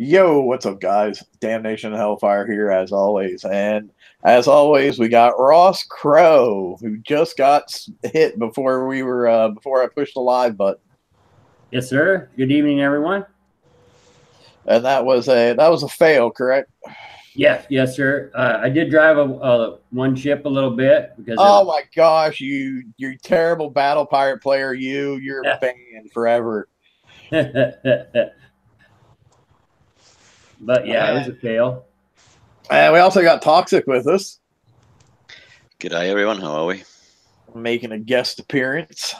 Yo, what's up, guys? Damnation-n-Hellfire here, as always. And as always, we got Ross Crow, who just got hit before before I pushed the live button. Yes, sir. Good evening, everyone. And that was a fail, correct? Yes, sir. I did drive one ship a little bit because Oh my gosh, you terrible battle pirate player, you're banned forever. But yeah, it was a fail. And we also got Toxic with us, G'day everyone, how are we? making a guest appearance.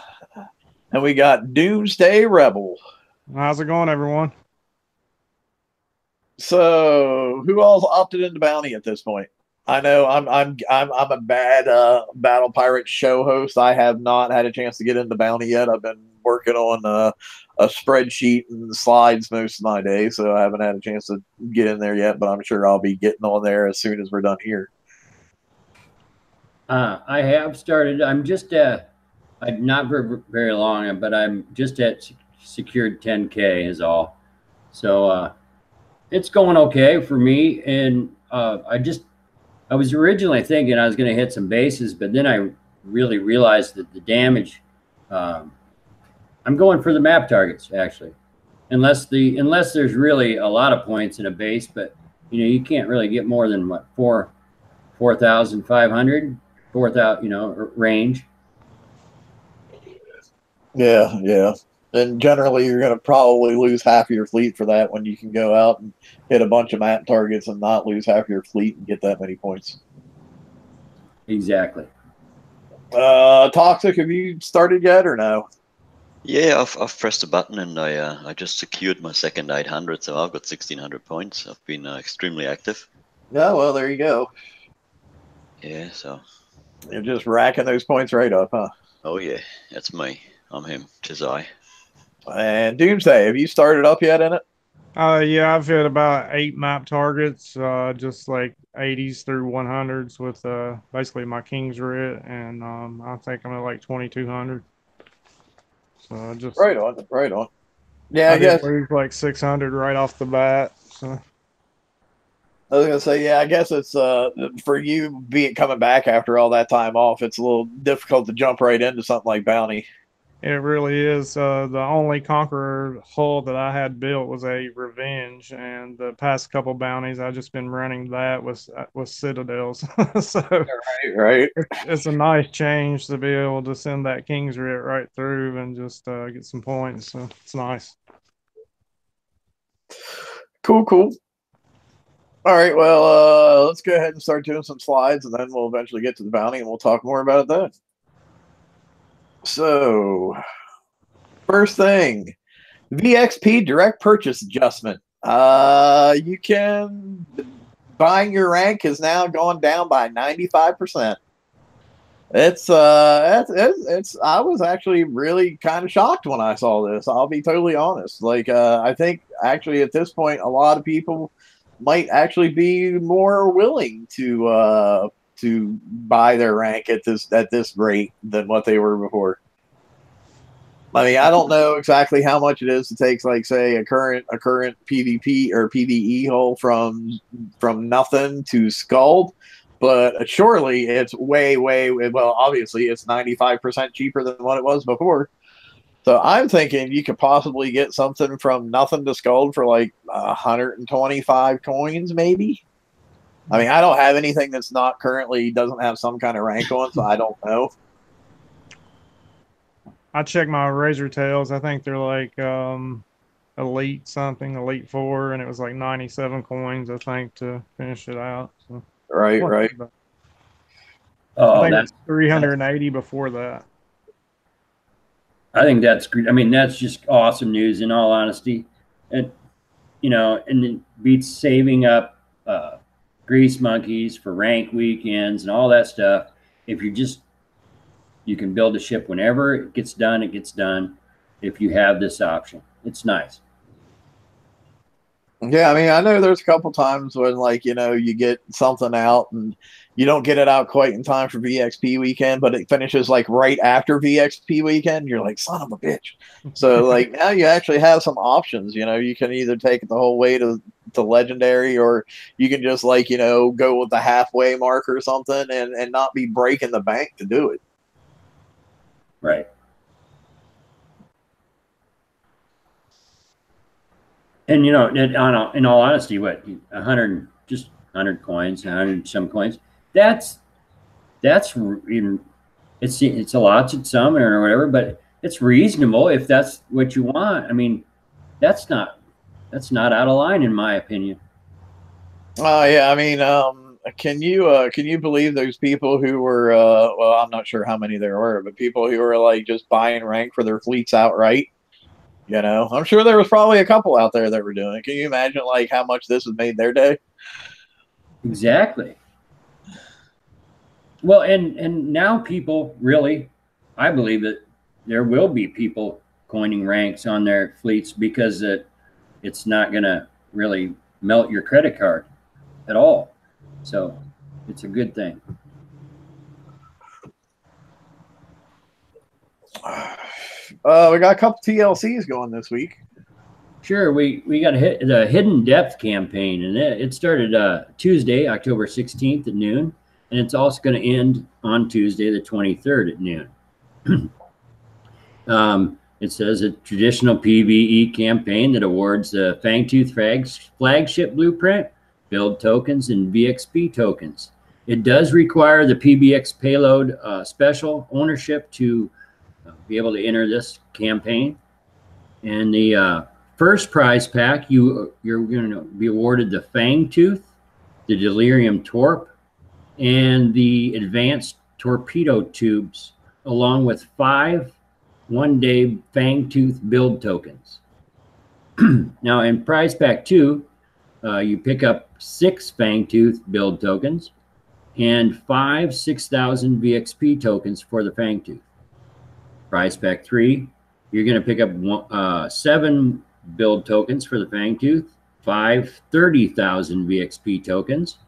And we got Doomsday Rebel. How's it going, everyone? So, who all's opted into bounty at this point? I know I'm a bad battle pirate show host. I have not had a chance to get into bounty yet. I've been working on a spreadsheet and slides most of my day, so I haven't had a chance to get in there yet. But I'm sure I'll be getting on there as soon as we're done here. I have started. I'm just I'm not very long, but I'm just at secured 10K is all. So it's going okay for me. And I was originally thinking I was going to hit some bases, but then I really realized that the damage. I'm going for the map targets actually, unless there's really a lot of points in a base, but you can't really get more than what 4,500, 4,000 range. Yeah. And generally, you're going to probably lose half of your fleet for that when you can go out and hit a bunch of map targets and not lose half your fleet and get that many points. Exactly. Toxic, have you started yet or no? Yeah, I've pressed a button and I just secured my second 800, so I've got 1,600 points. I've been extremely active. Yeah, well, there you go. Yeah, so. You're just racking those points right up, huh? Oh yeah, that's me. I'm him. 'Tis I. And Doomsday, have you started up yet in it? Yeah, I've hit about 8 map targets, just like 80s through 100s with basically my King's Writ, and I think I'm at like 2,200. So just right on. Yeah, I I guess lose like 600 right off the bat. So I was gonna say, yeah, I guess it's for you being coming back after all that time off, it's a little difficult to jump right into something like bounty. it really is. The only Conqueror hull that I had built was a Revenge, and the past couple bounties I've just been running that with Citadels. So Right. it's a nice change to be able to send that King's Writ right through and just get some points. So it's nice. Cool. All right, well, let's go ahead and start doing some slides, and then we'll eventually get to the bounty, and we'll talk more about it then. So, first thing, VXP direct purchase adjustment. You can buying your rank has now gone down by 95%. It's I was actually really kind of shocked when I saw this. I'll be totally honest. Like I think actually at this point a lot of people might actually be more willing to buy their rank at this rate than what they were before. I mean, I don't know exactly how much it is to take, like, say, a current PvP or PvE hull from nothing to Scald, but surely it's way well. Obviously, it's 95% cheaper than what it was before. So I'm thinking you could possibly get something from nothing to Scald for like 125 coins, maybe. I mean, I don't have anything that's not currently doesn't have some kind of rank on, so I don't know. I checked my Razor Tails. I think they're like Elite something, Elite 4, and it was like 97 coins, I think, to finish it out. So, right. I think that's 380 before that. I think that's great. I mean, that's just awesome news. In all honesty, and it beats saving up grease monkeys for rank weekends and all that stuff. If you can build a ship whenever it gets done. It gets done. If you have this option, it's nice. Yeah, I mean, I know there's a couple times when, like, you get something out and you don't get it out quite in time for VXP weekend, but it finishes like right after VXP weekend. You're like, son of a bitch. So like now you actually have some options. You can either take it the whole way to to legendary, or you can just like, you know, go with the halfway mark or something and not be breaking the bank to do it. Right. And you know, in all honesty, what 100, just 100 coins, 100 some coins, that's even, it's a lot to some or whatever, but it's reasonable if that's what you want. I mean, that's not out of line in my opinion. Oh yeah, I mean, can you believe those people who were well, I'm not sure how many there were, but people who were like just buying rank for their fleets outright. You know, I'm sure there was probably a couple out there that were doing it. Can you imagine like how much this has made their day? Exactly. Well, and now people really, I believe that there will be people coining ranks on their fleets because it's not going to really melt your credit card at all. So it's a good thing. We got a couple TLCs going this week. Sure, we got the Hidden Depth campaign, and it started Tuesday, October 16th at noon, and it's also going to end on Tuesday, the 23rd at noon. It says a traditional PvE campaign that awards the Fangtooth flagship blueprint, build tokens, and VXP tokens. It does require the PBX payload special ownership to be able to enter this campaign. And the first prize pack, you're going to be awarded the Fangtooth, the Delirium Torp, and the Advanced Torpedo Tubes, along with 5 one-day Fangtooth build tokens. Now, in prize pack 2, you pick up 6 Fangtooth build tokens and 5 6,000 VXP tokens for the Fangtooth. Prize pack 3, you're going to pick up 7 build tokens for the Fangtooth, 5 30,000 VXP tokens.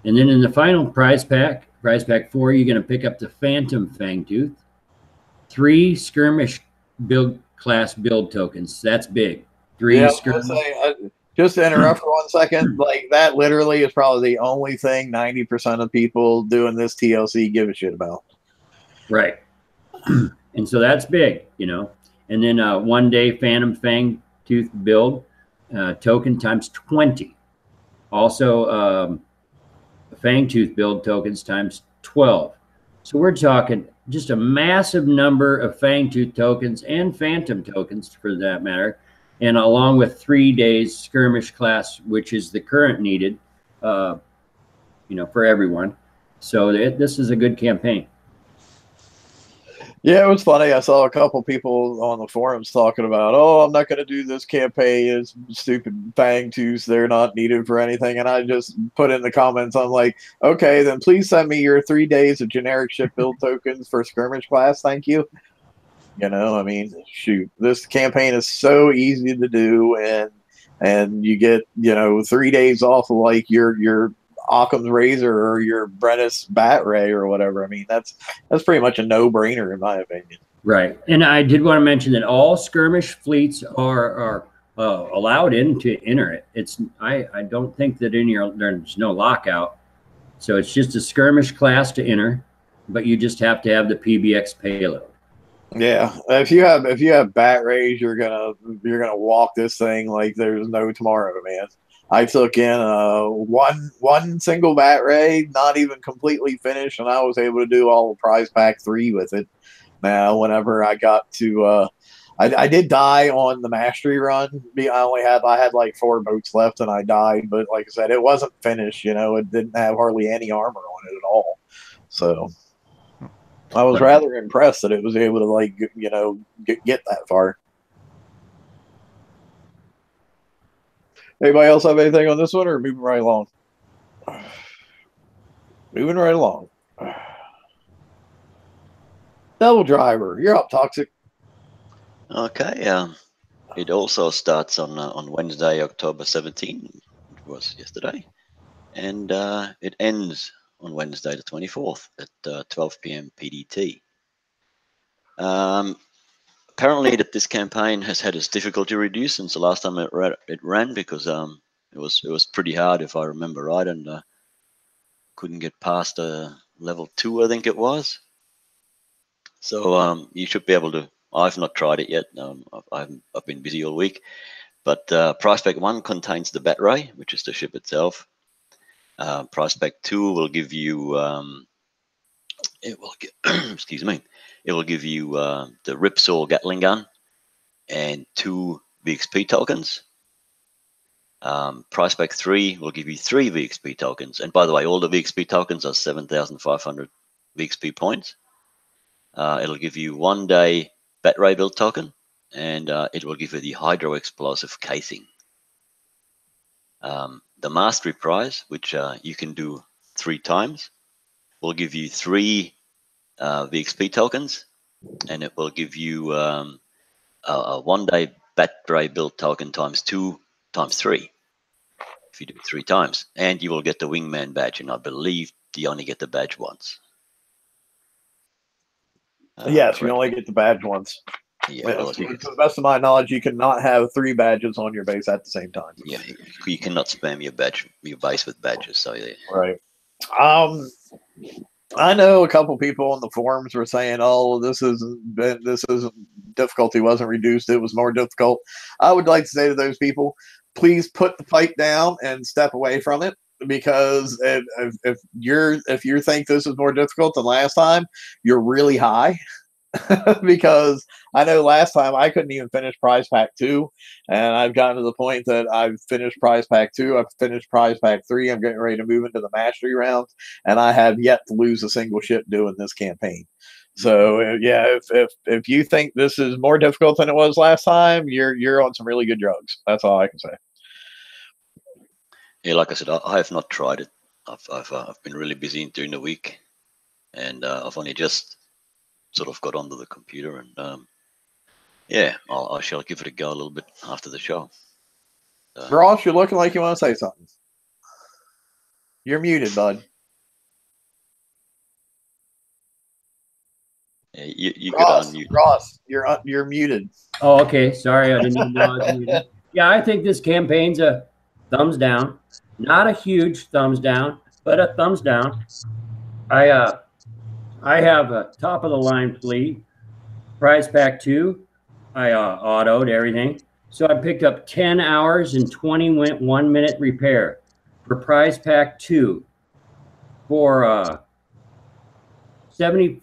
And then in the final prize pack 4, you're going to pick up the Phantom Fangtooth, 3 skirmish class build tokens. That's big. 3 Yeah, skirmish. Just to interrupt for 1 second, like that literally is probably the only thing 90% of people doing this TLC give a shit about. Right. And so that's big, you know. And then 1 day Phantom Fangtooth build token times 20. Also, Fangtooth build tokens times 12. So we're talking just a massive number of Fangtooth tokens and Phantom tokens for that matter. And along with 3 days skirmish class, which is the current needed, you know, for everyone. So this is a good campaign. Yeah, it was funny. I saw a couple people on the forums talking about, oh, I'm not going to do this campaign. It's stupid Fangtooths. They're not needed for anything. And I just put in the comments, I'm like, okay, then please send me your 3 days of generic ship build tokens for skirmish class. Thank you. You know, I mean, shoot, this campaign is so easy to do, and you get, you know, 3 days off of like your Occam's razor or your Brennus bat ray or whatever. I mean, that's pretty much a no-brainer in my opinion. Right. And I did want to mention that all skirmish fleets are allowed in to enter it. I don't think that there's no lockout. So it's just a skirmish class to enter, but you just have to have the PBX payload. Yeah, if you have bat rays, you're gonna walk this thing like there's no tomorrow, man. I took in one single bat ray, not even completely finished, and I was able to do all of prize pack 3 with it. Now, whenever I got to, I did die on the mastery run. I had like 4 boats left, and I died. But like I said, it wasn't finished. You know, it didn't have hardly any armor on it at all. So I was rather impressed that it was able to, like, you know, get that far. Anybody else have anything on this one, or moving right along? Moving right along. Devil Driver, you're up, Toxic. Okay. It also starts on Wednesday, October 17th. It was yesterday, and it ends on Wednesday, the 24th at 12 p.m. PDT. Apparently, that this campaign has had its difficulty reduced since the last time it ran because It was pretty hard if I remember right, and couldn't get past level 2, I think it was. So you should be able to. I've not tried it yet. I've been busy all week. But Price Pack 1 contains the Bat Ray, which is the ship itself. Price Pack 2 will give you it will excuse me. It will give you the Ripsaw Gatling gun and 2 VXP tokens. Price Pack 3 will give you 3 VXP tokens. And by the way, all the VXP tokens are 7,500 VXP points. It'll give you 1 day Bat Ray build token, and it will give you the Hydro Explosive casing. The Mastery Prize, which you can do 3 times, will give you 3 VXP tokens, and it will give you a 1 day Bat Ray build token times 2 times 3 if you do it 3 times, and you will get the Wingman badge, and I believe you only get the badge once. Yes, you only get the badge once. Yeah, well, to the best of my knowledge, you cannot have 3 badges on your base at the same time. Yeah, you cannot spam your base with badges. So yeah. Right. I know a couple people in the forums were saying, "Oh, this isn't difficulty wasn't reduced; it was more difficult." I would like to say to those people, please put the fight down and step away from it, because if you think this is more difficult than last time, you're really high. Because I know last time I couldn't even finish Prize Pack 2, and I've gotten to the point that I've finished Prize Pack 2, I've finished Prize Pack 3, I'm getting ready to move into the Mastery rounds, and I have yet to lose a single ship doing this campaign. So yeah, if you think this is more difficult than it was last time, you're on some really good drugs. That's all I can say. Yeah, like I said, I have not tried it. I've been really busy during the week, and I've only just sort of got onto the computer, and yeah, I shall give it a go a little bit after the show. Ross, you're looking like you want to say something. You're muted, bud. Yeah, you Ross, could unmute. Ross, you're muted. Oh, okay. Sorry, I didn't even know I was muted. Yeah, I think this campaign's a thumbs down. Not a huge thumbs down, but a thumbs down. I have a top of the line fleet. Prize Pack 2, I autoed everything. So I picked up 10 hours and 21 minute repair for Prize Pack 2 for 70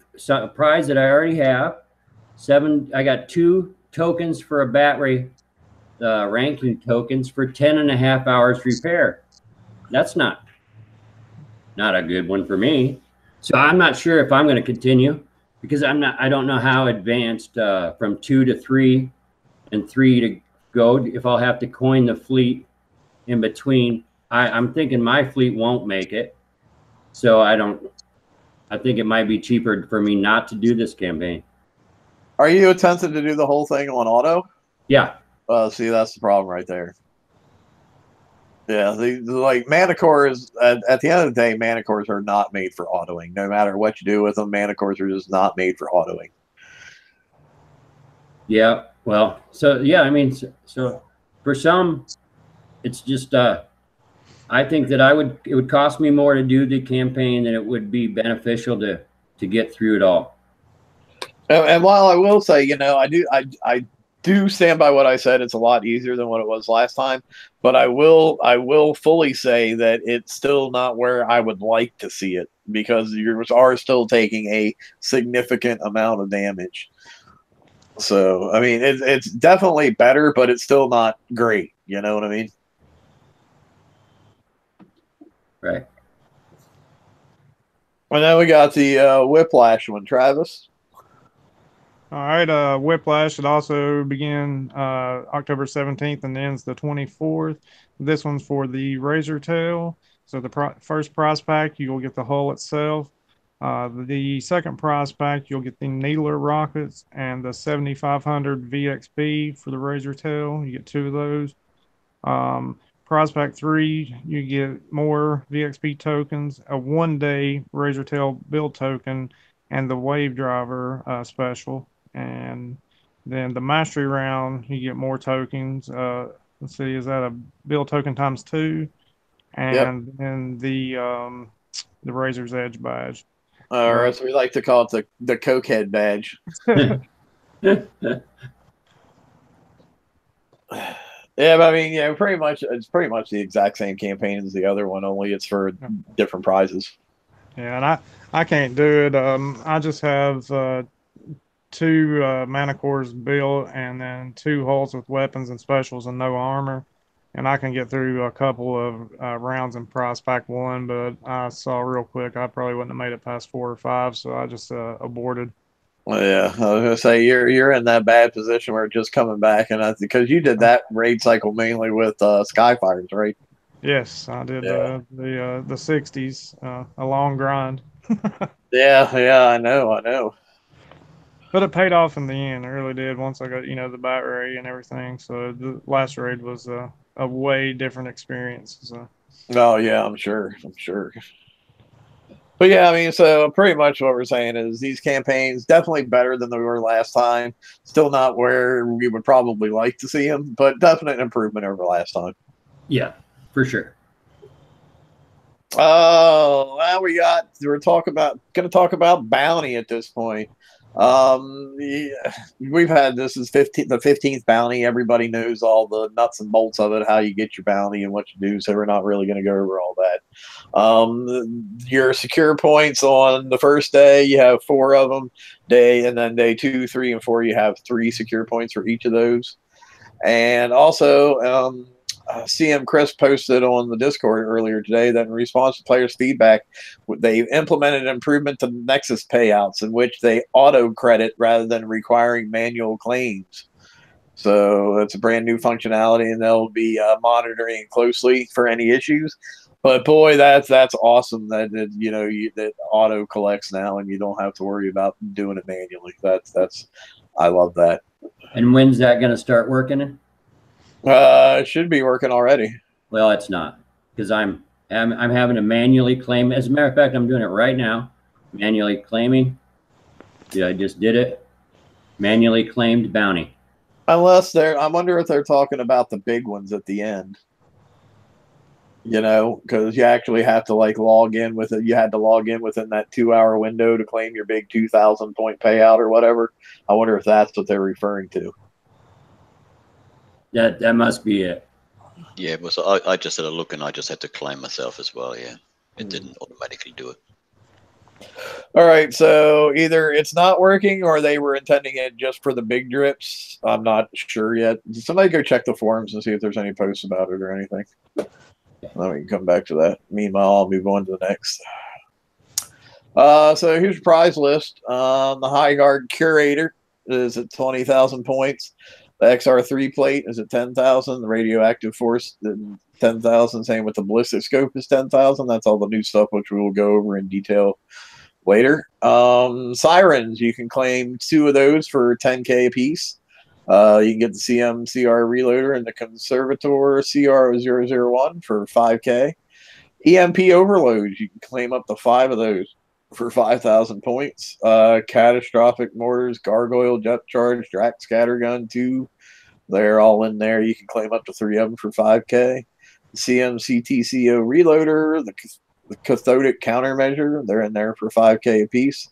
prize that I already have. I got 2 tokens for a Bat Ray ranking tokens for 10.5 hours repair. That's not a good one for me. So I'm not sure if I'm going to continue, because I don't know how advanced from 2 to 3 and 3 to go, if I'll have to coin the fleet in between. I'm thinking my fleet won't make it. So I think it might be cheaper for me not to do this campaign. Are you attempting to do the whole thing on auto? Yeah. See, that's the problem right there. Yeah, like mana cores, at the end of the day, mana cores are not made for autoing. No matter what you do with them, mana cores are just not made for autoing. Yeah, well, so yeah, I mean, so for some, it's just I think that it would cost me more to do the campaign than it would be beneficial to get through it all. And while I will say, I do stand by what I said. It's a lot easier than what it was last time, but I will fully say that it's still not where I would like to see it, because you are still taking a significant amount of damage. So I mean, it's definitely better, but it's still not great. You know what I mean? Right. And then we got the Whiplash one, Travis. All right, Whiplash should also begin October 17th and ends the 24th. This one's for the Razor Tail. So the first prize pack, you'll get the hull itself. The second prize pack, you'll get the Needler rockets and the 7,500 VXP for the Razor Tail. You get 2 of those. Prize pack 3, you get more VXP tokens, a 1-day Razor Tail build token, and the Wave Driver special. And then the Mastery round, you get more tokens, let's see, is that a build token times 2? And then the Razor's Edge badge. Or as we like to call it, the cokehead badge. Yeah, but I mean, yeah, pretty much it's pretty much the exact same campaign as the other one, only it's for different prizes. Yeah, and I can't do it. I just have 2 mana cores built, and then 2 hulls with weapons and specials and no armor. And I can get through a couple of rounds in prize pack 1, but I saw real quick I probably wouldn't have made it past 4 or 5, so I just aborted. Well, yeah, I was gonna say you're in that bad position where it's just coming back, and because you did that raid cycle mainly with Skyfires, right? Yes, I did the 60s, a long grind. Yeah, I know. But it paid off in the end. It really did. Once I got the bat ray and everything. So the last raid was a way different experience. So. Oh yeah, I'm sure. But yeah, I mean, so pretty much what we're saying is these campaigns definitely better than they were last time. Still not where we would probably like to see them, but definite improvement over last time. Yeah, for sure. Oh, now we're going to talk about bounty at this point. Yeah, we've had the 15th bounty. Everybody knows all the nuts and bolts of it, how you get your bounty and what you do. So we're not really going to go over all that. Your secure points on the first day, you have 4 of them. And then day 2, 3, and 4, you have 3 secure points for each of those. And also, CM Chris posted on the Discord earlier today that in response to players' feedback, they implemented an improvement to Nexus payouts in which they auto credit rather than requiring manual claims. So it's a brand new functionality, and they'll be monitoring closely for any issues. But boy, that's awesome that that auto collects now, and you don't have to worry about doing it manually. That's I love that. And when's that going to start working? It should be working already. Well, it's not, because I'm having to manually claim. As a matter of fact, I'm doing it right now, manually claiming. Yeah, I just did it. Manually claimed bounty. Unless I wonder if they're talking about the big ones at the end. Because you actually have to log in with it. You had to log in within that 2-hour window to claim your big 2,000 point payout or whatever. I wonder if that's what they're referring to. That must be it. Yeah, it was. I just had a look and I just had to claim myself as well. Yeah, it didn't automatically do it. All right, so either it's not working or they were intending it just for the big drips. I'm not sure yet. Somebody go check the forums and see if there's any posts about it or anything. Then we can come back to that. Meanwhile, I'll move on to the next. So here's your prize list. The High Guard Curator is at 20,000 points. The XR3 plate is at 10,000. The Radioactive Force at 10,000. Same with the Ballistic Scope is 10,000. That's all the new stuff, which we will go over in detail later. Sirens, you can claim 2 of those for 10K a piece. You can get the CR Reloader and the Conservator CR001 for 5K. EMP Overloads, you can claim up to 5 of those for 5,000 points. Catastrophic Mortars, Gargoyle, Jet Charge, Drac Scattergun 2. They're all in there. You can claim up to 3 of them for 5K. The CMCTCO Reloader, the Cathodic Countermeasure, they're in there for 5K a piece.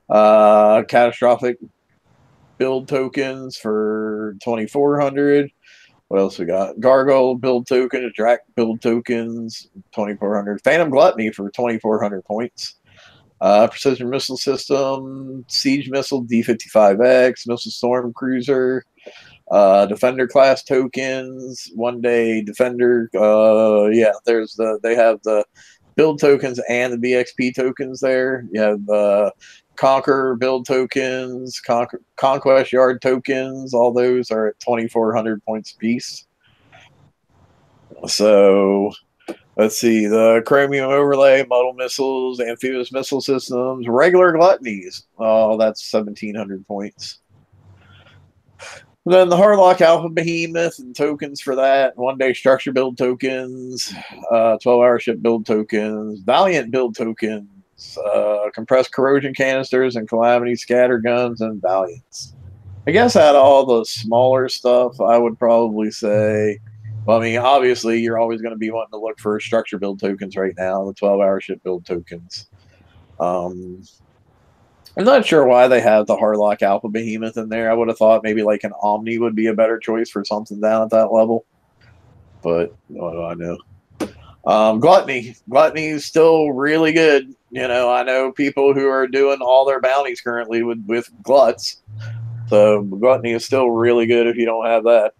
Catastrophic build tokens for 2,400. What else we got? Gargoyle build tokens, Drac build tokens, 2,400. Phantom Gluttony for 2,400 points. Precision Missile System, Siege Missile D55X, Missile Storm Cruiser, Defender class tokens, 1-day Defender. They have the build tokens and the BXP tokens there. You have Conquer build tokens, Conquest Yard tokens. All those are at 2,400 points a piece. So let's see, the Chromium Overlay, Model Missiles, Amphibious Missile Systems, regular Gluttonies. Oh, that's 1,700 points. Then the Hardlock Alpha Behemoth and tokens for that. 1-day Structure build tokens, 12-hour ship build tokens, Valiant build tokens, compressed corrosion canisters and Calamity scatter guns and Valiants. I guess out of all the smaller stuff, I would probably say Well, I mean, obviously, you're always going to be wanting to look for structure build tokens right now, the 12-hour ship build tokens. I'm not sure why they have the Harlock Alpha Behemoth in there. I would have thought maybe like an Omni would be a better choice for something down at that level. But what do I know? Gluttony. Gluttony is still really good. You know, I know people who are doing all their bounties currently with gluts. So Gluttony is still really good if you don't have that.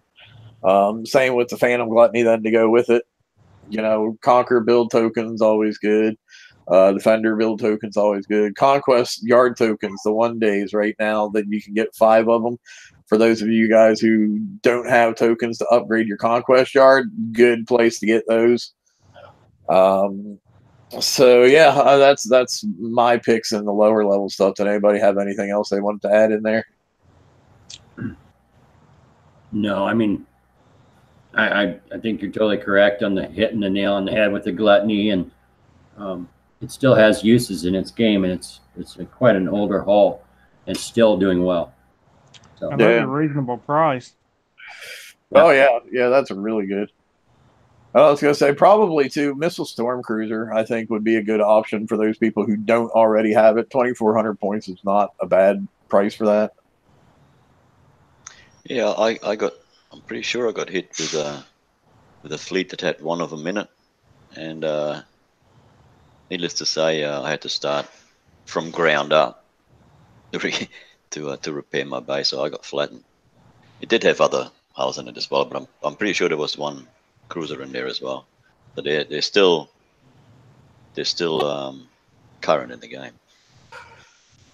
Same with the Phantom Gluttony then to go with it. You know, Conquer build tokens always good. Defender build tokens always good. Conquest yard tokens, the 1 days right now that you can get 5 of them. For those of you guys who don't have tokens to upgrade your Conquest yard, good place to get those. So yeah, that's my picks in the lower level stuff. Did anybody have anything else they wanted to add in there? No, I mean, I think you're totally correct on the hitting the nail on the head with the Gluttony, and it still has uses in its game, and it's quite an older hull and still doing well. So Another reasonable price. Oh yeah, that's a really good. I was gonna say probably too Missile Storm Cruiser. I think would be a good option for those people who don't already have it. 2,400 points is not a bad price for that. Yeah, I'm pretty sure I got hit with a fleet that had 1 of a minute, and needless to say, I had to start from ground up to repair my base, so I got flattened. It did have other hulls in it as well, but I'm pretty sure there was 1 cruiser in there as well. But they're still current in the game.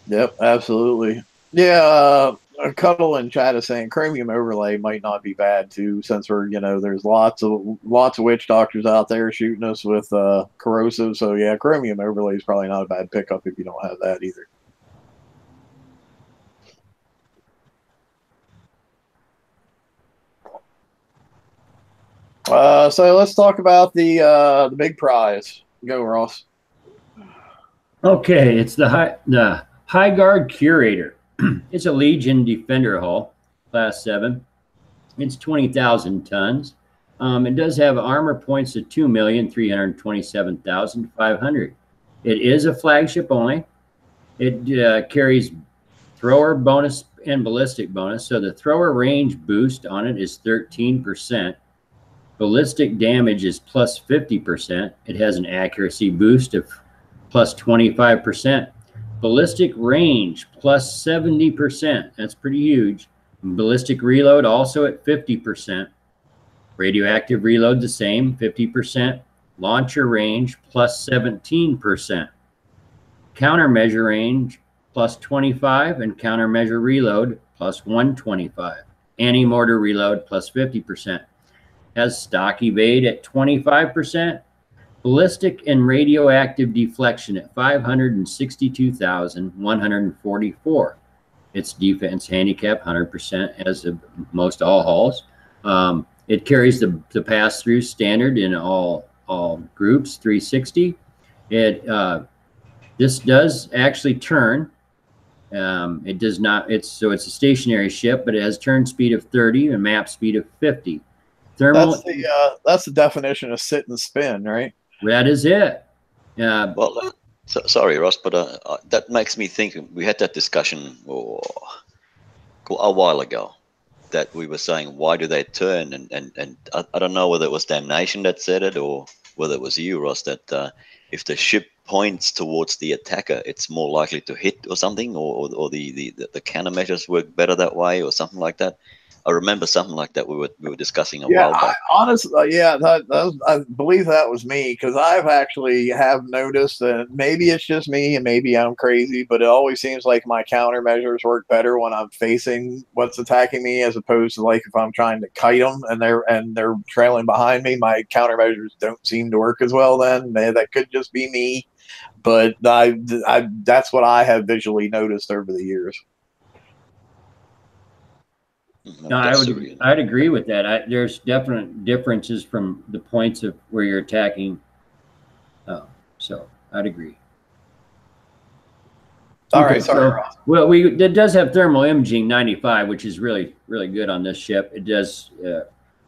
Yep, absolutely. Yeah, Cuddle in chat is saying Chromium Overlay might not be bad too, since we're there's lots of witch doctors out there shooting us with corrosive. So yeah, Chromium Overlay is probably not a bad pickup if you don't have that either. So let's talk about the big prize. Go, Ross. okay, it's the High Guard Curator. It's a Legion Defender hull, class 7. It's 20,000 tons. It does have armor points of 2,327,500. It is a flagship only. It carries thrower bonus and ballistic bonus. So the thrower range boost on it is 13%. Ballistic damage is plus 50%. It has an accuracy boost of plus 25%. Ballistic range plus 70%. That's pretty huge. Ballistic reload also at 50%. Radioactive reload the same, 50%. Launcher range plus 17%. Countermeasure range plus 25 and countermeasure reload plus 125. Anti-mortar reload plus 50%. Has stock evade at 25%. Ballistic and radioactive deflection at 562,144. Its defense handicap 100%, as of most all hulls. It carries the pass-through standard in all groups, 360. This does actually turn. It does not. It's a stationary ship, but it has turn speed of 30 and map speed of 50. Thermal. That's the definition of sit and spin, right? That is it. Well, sorry, Ross, but that makes me think. We had that discussion a while ago, that we were saying, why do they turn? And I don't know whether it was Damnation that said it or whether it was you, Ross, that if the ship points towards the attacker, it's more likely to hit or something, or the countermeasures work better that way or something like that. I remember something like that we were discussing a while back. Honestly, I believe that was me, because I've actually have noticed that maybe it's just me and maybe I'm crazy, but it always seems like my countermeasures work better when I'm facing what's attacking me, as opposed to like if I'm trying to kite them and they're trailing behind me. My countermeasures don't seem to work as well. Then that could just be me, but that's what I have visually noticed over the years. No, I'd agree with that. There's definite differences from the points of where you're attacking. So I'd agree. All right, sorry, Ross. Well, it does have thermal imaging 95, which is really, really good on this ship. It does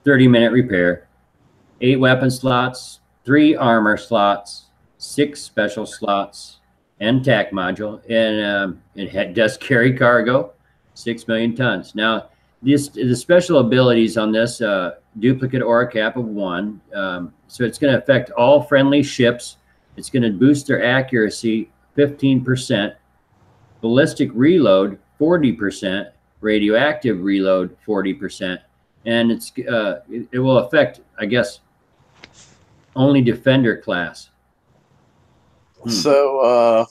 30-minute repair. 8 weapon slots, 3 armor slots, 6 special slots, and TAC module, and does carry cargo, 6 million tons. Now, the special abilities on this duplicate aura cap of 1, so it's going to affect all friendly ships. It's going to boost their accuracy 15%, ballistic reload 40%, radioactive reload 40%, and it will affect, I guess, only defender class. So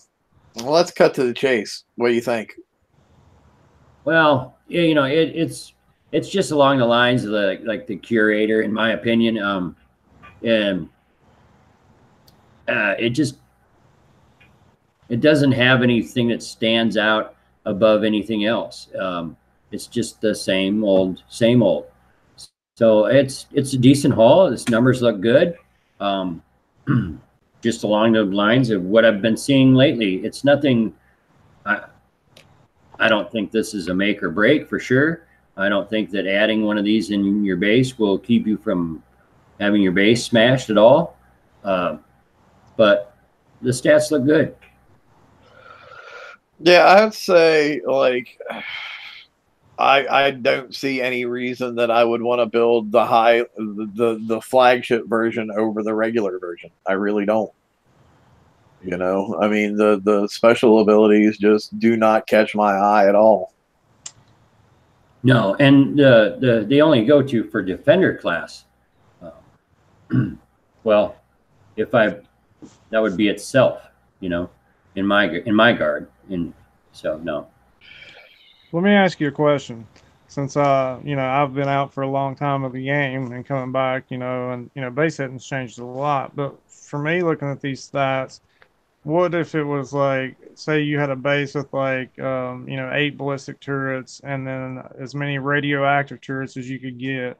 let's cut to the chase. What do you think? Well, you know, it's just along the lines of the curator, in my opinion. And it doesn't have anything that stands out above anything else. It's just the same old, same old. So it's a decent haul. Its numbers look good. Just along the lines of what I've been seeing lately. It's nothing. I don't think this is a make or break for sure. I don't think that adding one of these in your base will keep you from having your base smashed at all. But the stats look good. Yeah, I'd say like I don't see any reason that I would want to build the flagship version over the regular version. I really don't. You know, I mean the special abilities just do not catch my eye at all. No, and they only go to for defender class. Well, that would be itself, you know, in my guard. So no. Let me ask you a question. Since you know, I've been out for a long time of the game and coming back, you know, and you know, base hitting's changed a lot. But for me, looking at these stats, what if it was like, say you had a base with like, you know, 8 ballistic turrets and then as many radioactive turrets as you could get.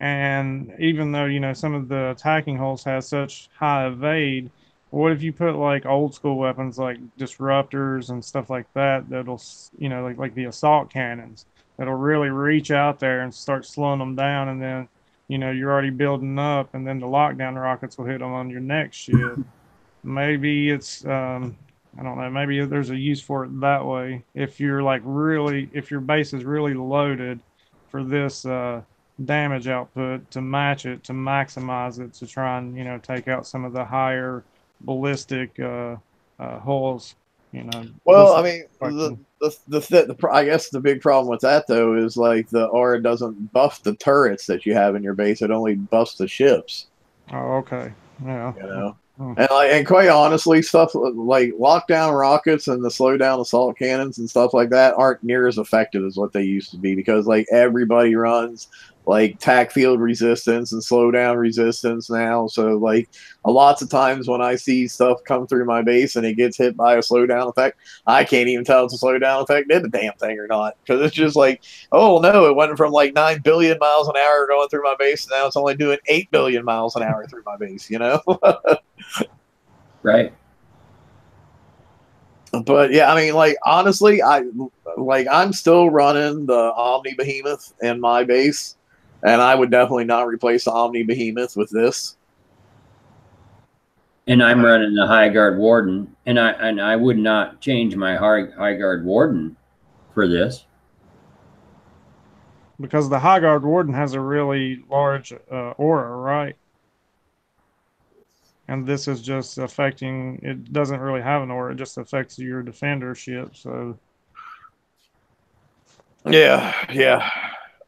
And even though, you know, some of the attacking hulls have such high evade, what if you put like old school weapons like disruptors and stuff like that that'll, you know, like the assault cannons that'll really reach out there and start slowing them down, and then, you know, you're already building up, and then the lockdown rockets will hit them on your next ship. Maybe it's I don't know, maybe there's a use for it that way. If you're like really, if your base is really loaded for this damage output, to match it, to maximize it, to try and, you know, take out some of the higher ballistic hulls, you know. Well, I mean, I guess the big problem with that though is like the aura doesn't buff the turrets that you have in your base. It only buffs the ships. Oh, okay. Yeah. You know. And quite honestly, stuff like lockdown rockets and the slow down assault cannons and stuff like that aren't near as effective as what they used to be, because like everybody runs like tac field resistance and slow down resistance now. So like lots of times when I see stuff come through my base and it gets hit by a slow down effect, I can't even tell if the slow down effect did the damn thing or not, because it's just like, oh no, it went from like 9 billion miles an hour going through my base, and now it's only doing 8 billion miles an hour through my base, you know. Right. But yeah, I mean, like honestly, I'm still running the Omni Behemoth in my base, and I would definitely not replace the Omni Behemoth with this. And I'm running the High Guard Warden, and I would not change my High Guard Warden for this. Because the High Guard Warden has a really large aura, right? And this is just affecting, it doesn't really have an aura, it just affects your defender ship, so. Yeah.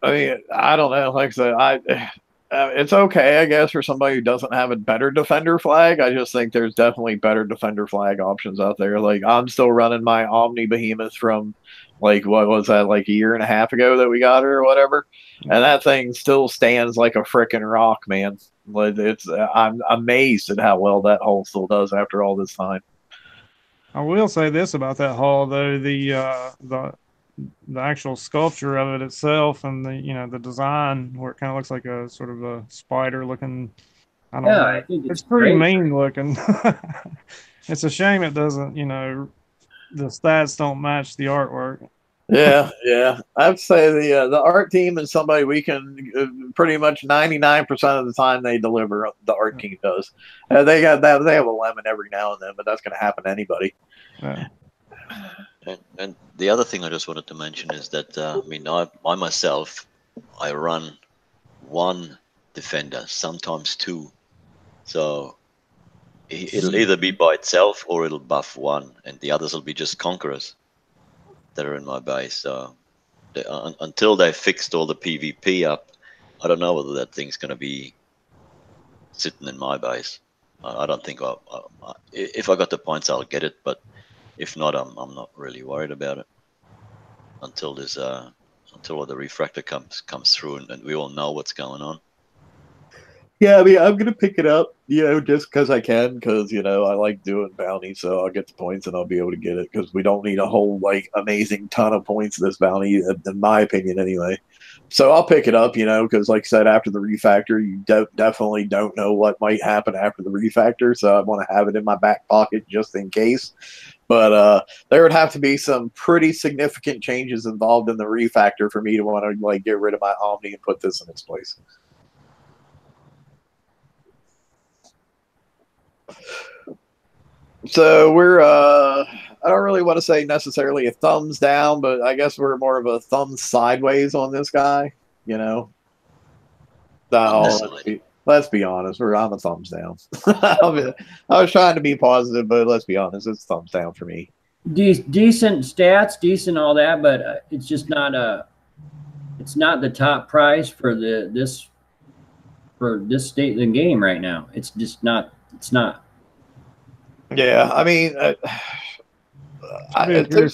I mean, I don't know. Like I said, it's okay, I guess, for somebody who doesn't have a better defender flag. I just think there's definitely better defender flag options out there. Like I'm still running my Omni Behemoth from like, what was that, like a year and a half ago that we got her or whatever, and that thing still stands like a frickin' rock, man. I'm amazed at how well that hull still does after all this time. I will say this about that hull though, the actual sculpture of it itself, and the, you know, the design where it kind of looks like a sort of a spider looking, I don't know. I think it's pretty great. mean looking. It's a shame it doesn't, you know, the stats don't match the artwork. Yeah. I'd say the art team is somebody we can pretty much 99% of the time they deliver. The art team does. They got that. They have a lemon every now and then, but that's going to happen to anybody. Yeah. And the other thing I just wanted to mention is that I mean, I myself, I run one defender, sometimes two. So it'll either be by itself or it'll buff one, and the others will be just conquerors that are in my base. So until they fixed all the PvP up, I don't know whether that thing's going to be sitting in my base. I don't think if I got the points, I'll get it, but if not, I'm not really worried about it until until the refractor comes through and we all know what's going on. Yeah, I mean, I'm gonna pick it up, just because I can, because I like doing bounty, so I'll get the points and I'll be able to get it because we don't need a whole like amazing ton of points this bounty, in my opinion, anyway. So I'll pick it up, because like I said, after the refactor, you definitely don't know what might happen after the refactor, so I want to have it in my back pocket just in case. But there would have to be some pretty significant changes involved in the refactor for me to want to like get rid of my Omni and put this in its place. So we're I don't really want to say necessarily a thumbs down, but I guess we're more of a thumbs sideways on this guy, No, let's be honest. I'm a thumbs down. I was trying to be positive, but let's be honest, it's thumbs down for me. Decent stats, decent all that, but it's just not it's not the top prize for this state of the game right now. It's just not. It's not. Yeah, I mean, those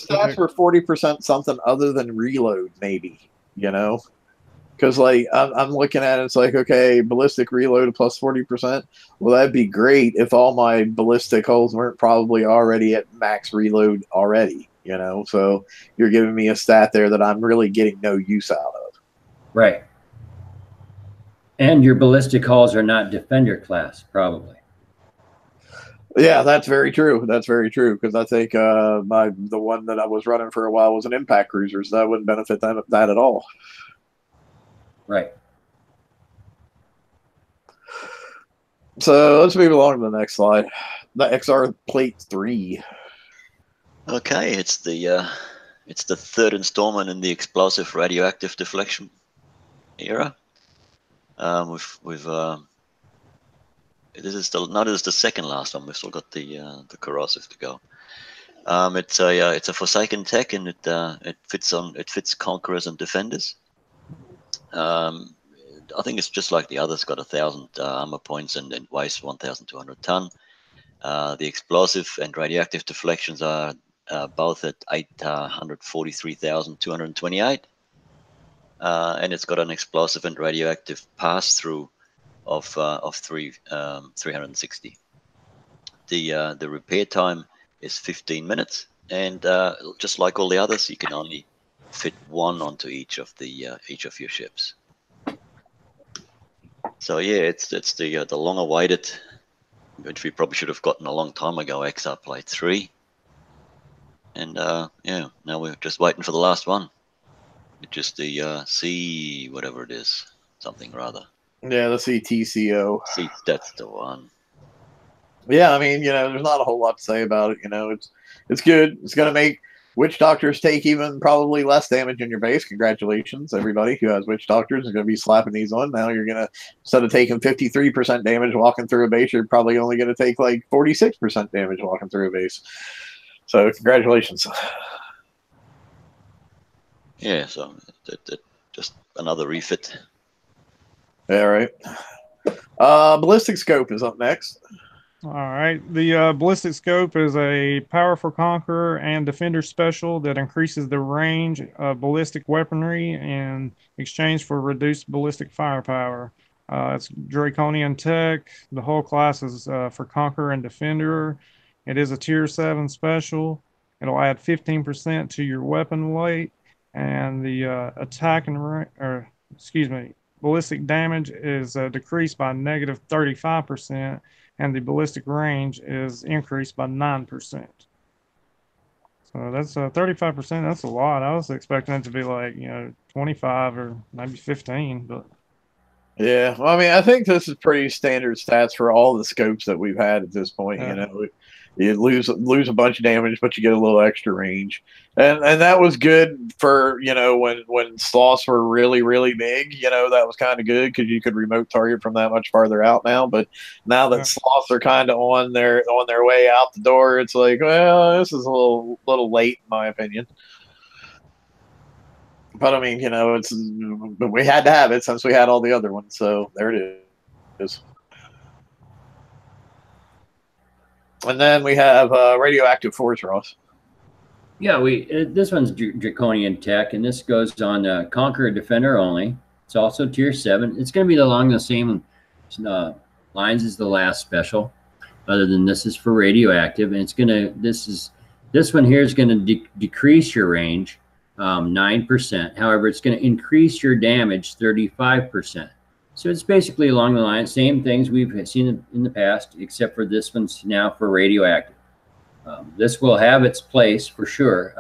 stats were 40% something other than reload, maybe, because like I'm looking at it, it's like, okay, ballistic reload plus 40%. Well, that'd be great if all my ballistic holes weren't probably already at max reload already, So you're giving me a stat there that I'm really getting no use out of. Right. And your ballistic hulls are not defender class, probably. Yeah, that's very true. That's very true, because I think the one that I was running for a while was an impact cruiser, so that wouldn't benefit that at all. Right. So let's move along to the next slide. The XR Plate 3. Okay, it's the third installment in the explosive radioactive deflection era. This is the second last one. We've still got the corrosive to go. It's a Forsaken tech, and it fits conquerors and defenders. I think it's just like the others. Got 1,000 armor points and weighs 1,200 ton. The explosive and radioactive deflections are both at 843,228, and it's got an explosive and radioactive pass through of 360. The repair time is 15 minutes, and just like all the others, you can only fit one onto each of your ships. So yeah, it's the long-awaited, which we probably should have gotten a long time ago, XR Plate 3. And yeah, now we're just waiting for the last one. It's just the C whatever it is, something rather. Yeah, the CTCO. See, that's the one. Yeah, I mean, there's not a whole lot to say about it. It's good. It's going to make witch doctors take even probably less damage in your base. Congratulations, everybody who has witch doctors is going to be slapping these on. Now you're going to, instead of taking 53% damage walking through a base, you're probably only going to take like 46% damage walking through a base. So congratulations. Yeah, so just another refit. Yeah, right. Ballistic scope is up next. All right. The ballistic scope is a powerful conqueror and defender special that increases the range of ballistic weaponry in exchange for reduced ballistic firepower. It's draconian tech. The whole class is for conqueror and defender. It is a tier 7 special. It'll add 15% to your weapon weight, and the attack and ballistic damage is decreased by negative 35%. And the ballistic range is increased by 9%. So that's 35%. That's a lot. I was expecting it to be like 25 or maybe 15, but Yeah, well, I mean, I think this is pretty standard stats for all the scopes that we've had at this point. Yeah. You lose a bunch of damage, but you get a little extra range, and that was good for when sloths were really big. That was kind of good because you could remote target from that much farther out now. But now that Yeah. sloths are kind of on their way out the door, it's like, well, this is a little late in my opinion. But I mean, we had to have it since we had all the other ones. So there it is. And then we have radioactive force, Ross. Yeah, this one's Draconian Tech, and this goes on Conqueror Defender only. It's also tier 7. It's going to be along the same lines as the last special, other than this is for radioactive, and this one here is going to decrease your range 9%. However, it's going to increase your damage 35%. So it's basically along the line, same things we've seen in the past, except for this one's now for radioactive. This will have its place for sure,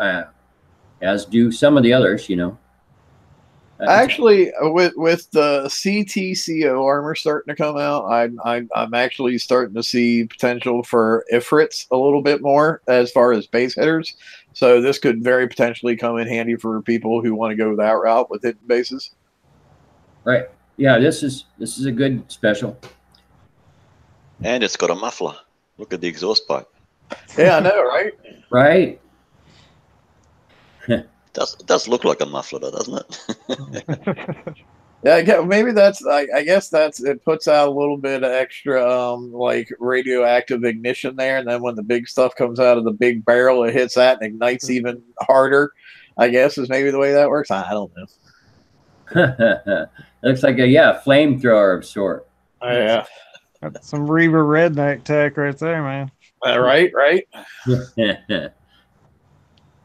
as do some of the others, Actually, with the CTCO armor starting to come out, I'm actually starting to see potential for Ifrits a little bit more as far as base hitters. So this could very potentially come in handy for people who want to go that route with hidden bases. Right. Yeah, this is a good special. And it's got a muffler. Look at the exhaust pipe. Yeah, I know, right? Right. It does look like a muffler, though, doesn't it? Yeah, maybe that's. I guess it puts out a little bit of extra like radioactive ignition there, and then when the big stuff comes out of the big barrel, it hits that and ignites even harder. I guess is maybe the way that works. I don't know. Looks like a flamethrower of sort. Yeah, that's some Reaver redneck tech right there, man. Right.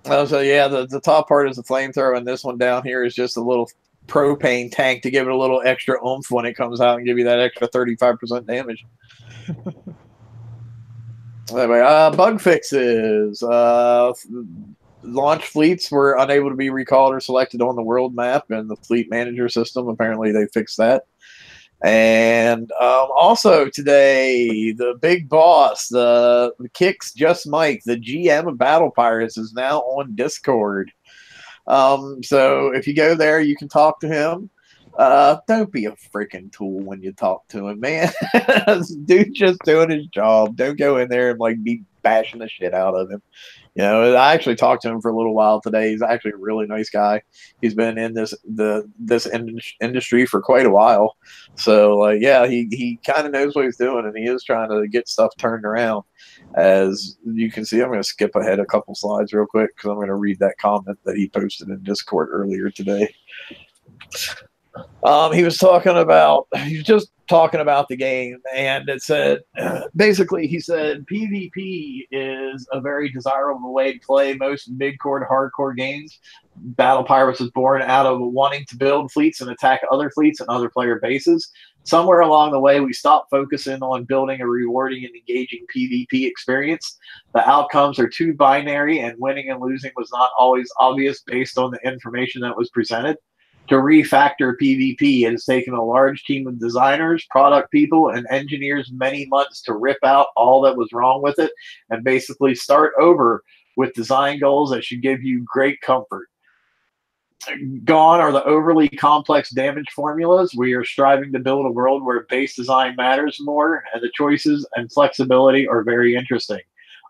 So yeah, the top part is the flamethrower, and this one down here is just a little propane tank to give it a little extra oomph when it comes out and give you that extra 35% damage. Anyway, bug fixes. Launch fleets were unable to be recalled or selected on the world map and the fleet manager system. Apparently, they fixed that. And also today, the big boss, the Kicks Just Mike, the GM of Battle Pirates, is now on Discord. So if you go there, you can talk to him. Don't be a freaking tool when you talk to him, man. Dude just doing his job. Don't go in there and be bashing the shit out of him. I actually talked to him for a little while today. He's actually a really nice guy. He's been in this industry for quite a while. So he kind of knows what he's doing, and he is trying to get stuff turned around. As you can see, I'm going to skip ahead a couple slides real quick because I'm going to read that comment that he posted in Discord earlier today. He was just talking about the game, and it said, basically, he said, PvP is a very desirable way to play most mid-core to hardcore games. Battle Pirates was born out of wanting to build fleets and attack other fleets and other player bases. Somewhere along the way, we stopped focusing on building a rewarding and engaging PvP experience. The outcomes are too binary, and winning and losing was not always obvious based on the information that was presented. To refactor PvP, it has taken a large team of designers, product people, and engineers many months to rip out all that was wrong with it and basically start over with design goals that should give you great comfort. Gone are the overly complex damage formulas. We are striving to build a world where base design matters more, and the choices and flexibility are very interesting.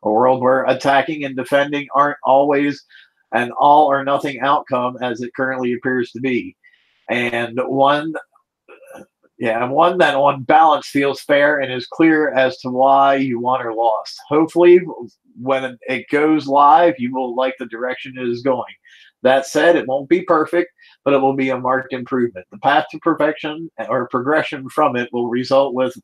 A world where attacking and defending aren't always an all or nothing outcome as it currently appears to be, and one that on balance feels fair and is clear as to why you won or lost. Hopefully, when it goes live, you will like the direction it is going. That said, it won't be perfect, but it will be a marked improvement. The path to perfection or progression from it will result with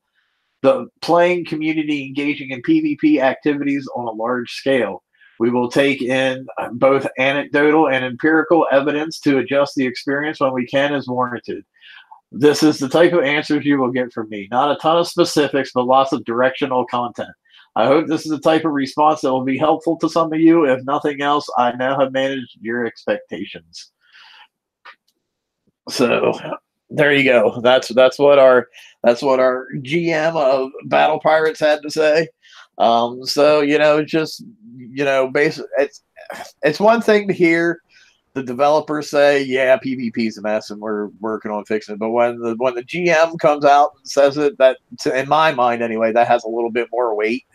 the playing community engaging in PvP activities on a large scale. We will take in both anecdotal and empirical evidence to adjust the experience when we can as warranted. This is the type of answers you will get from me. Not a ton of specifics, but lots of directional content. I hope this is the type of response that will be helpful to some of you. If nothing else, I now have managed your expectations. So there you go. That's what our GM of Battle Pirates had to say. So just basically, it's one thing to hear the developers say, "Yeah, PvP's a mess, and we're working on fixing it." But when the GM comes out and says it, that in my mind anyway, that has a little bit more weight.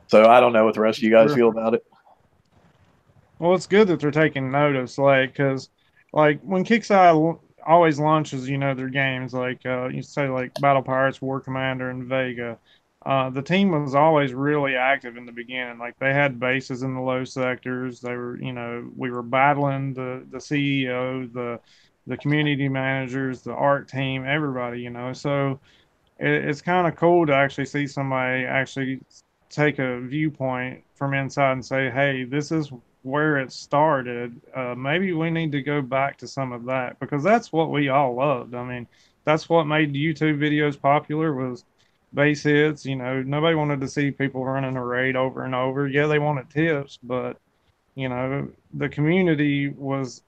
So I don't know what the rest of you guys feel about it. Well, it's good that they're taking notice, because when Kickstarter always launches, their games, you say like Battle Pirates, War Commander, and Vega. The team was always really active in the beginning. Like they had bases in the low sectors. They were, we were battling the CEO, the community managers, the art team, everybody. So it's kind of cool to actually see somebody actually take a viewpoint from inside and say, hey, this is where it started. Maybe we need to go back to some of that, because that's what we all loved. I mean, that's what made YouTube videos popular, was base hits. Nobody wanted to see people running a raid over and over. Yeah, they wanted tips, but the community was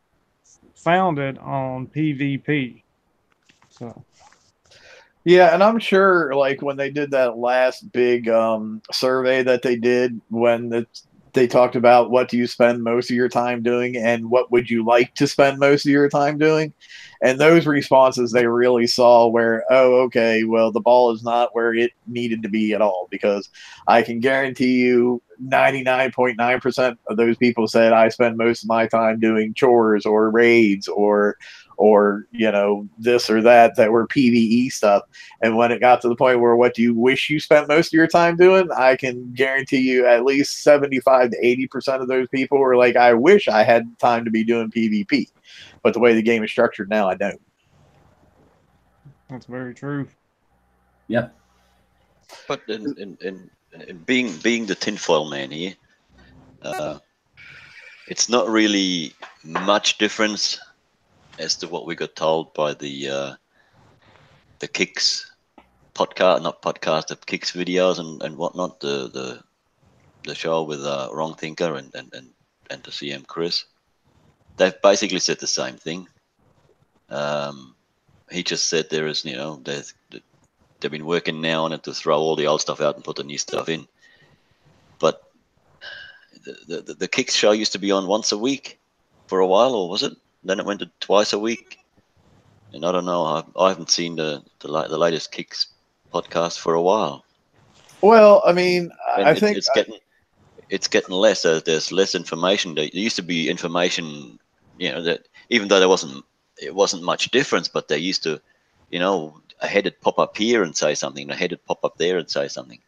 founded on PvP. So yeah, and I'm sure like when they did that last big survey that they did, when they talked about what do you spend most of your time doing and what would you like to spend most of your time doing, and those responses, they really saw where, oh, okay, well, the ball is not where it needed to be at all, because I can guarantee you 99.9% of those people said I spend most of my time doing chores or raids or this or that were PvE stuff. And when it got to the point where what do you wish you spent most of your time doing, I can guarantee you at least 75 to 80% of those people were like, I wish I had time to be doing PvP, but the way the game is structured now, I don't. That's very true. Yeah. But in being the tinfoil man here, it's not really much difference as to what we got told by the Kicks podcast, not podcast, the Kicks videos and whatnot, the show with Wrong Thinker and the CM Chris. They've basically said the same thing. He just said there is, they've been working now on it to throw all the old stuff out and put the new stuff in. But the Kicks show used to be on once a week for a while, or was it? Then it went to twice a week. And I don't know. I haven't seen the latest Kicks podcast for a while. Well, I mean, and I think it's getting less. There's less information. There used to be information, that even though it wasn't much difference, but they used to, a head would pop up here and say something, a head would pop up there and say something.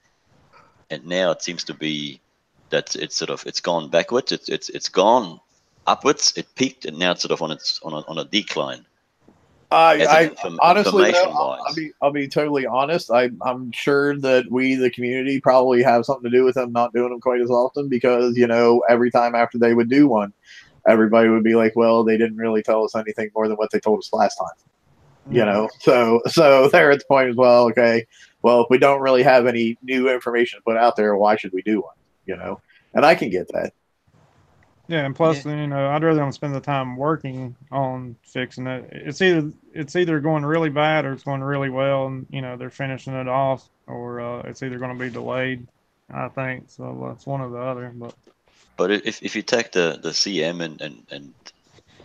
And now it seems to be that it's gone backwards. It's gone upwards. It peaked, and now it's sort of on a decline. Honestly, though, I'll be totally honest. I'm sure that we, the community, probably have something to do with them not doing them quite as often, because every time after they would do one, everybody would be like, "Well, they didn't really tell us anything more than what they told us last time." So they're at the point as well. Okay, well, if we don't really have any new information to put out there, why should we do one? And I can get that. Yeah, and plus, I'd rather them spend the time working on fixing it. It's either going really bad or it's going really well, and they're finishing it off, or it's either going to be delayed. I think so. It's one or the other. But if you take the CM and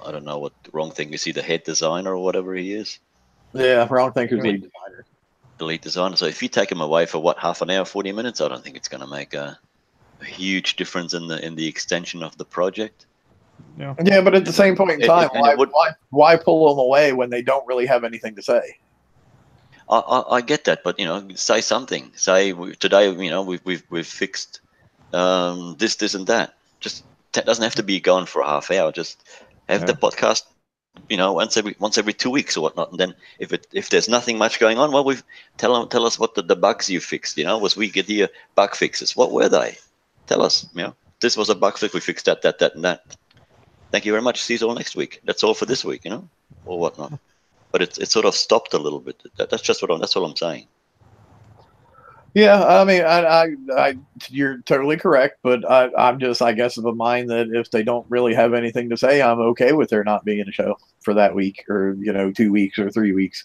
I don't know what the Wrong Thing, is he the head designer or whatever he is? Yeah, Wrong Thinker's lead designer. The lead designer. So if you take him away for half an hour, 40 minutes, I don't think it's going to make a huge difference in the extension of the project. Yeah, but at the same point in time, why pull them away when they don't really have anything to say? I get that, but say something. Say today, we've fixed this and that. Just doesn't have to be gone for a half hour. Just have the podcast, once every 2 weeks or whatnot. And then if there's nothing much going on, well, we tell us what the bugs you fixed. Was we get here bug fixes? What were they? Tell us. This was a bug fix. We fixed that, and that. Thank you very much. See you all next week. That's all for this week. Or whatnot. But it's sort of stopped a little bit. That's what I'm saying. Yeah, I mean, you're totally correct, but I'm just, I guess, of a mind that if they don't really have anything to say, I'm okay with there not being a show for that week, or 2 weeks or 3 weeks.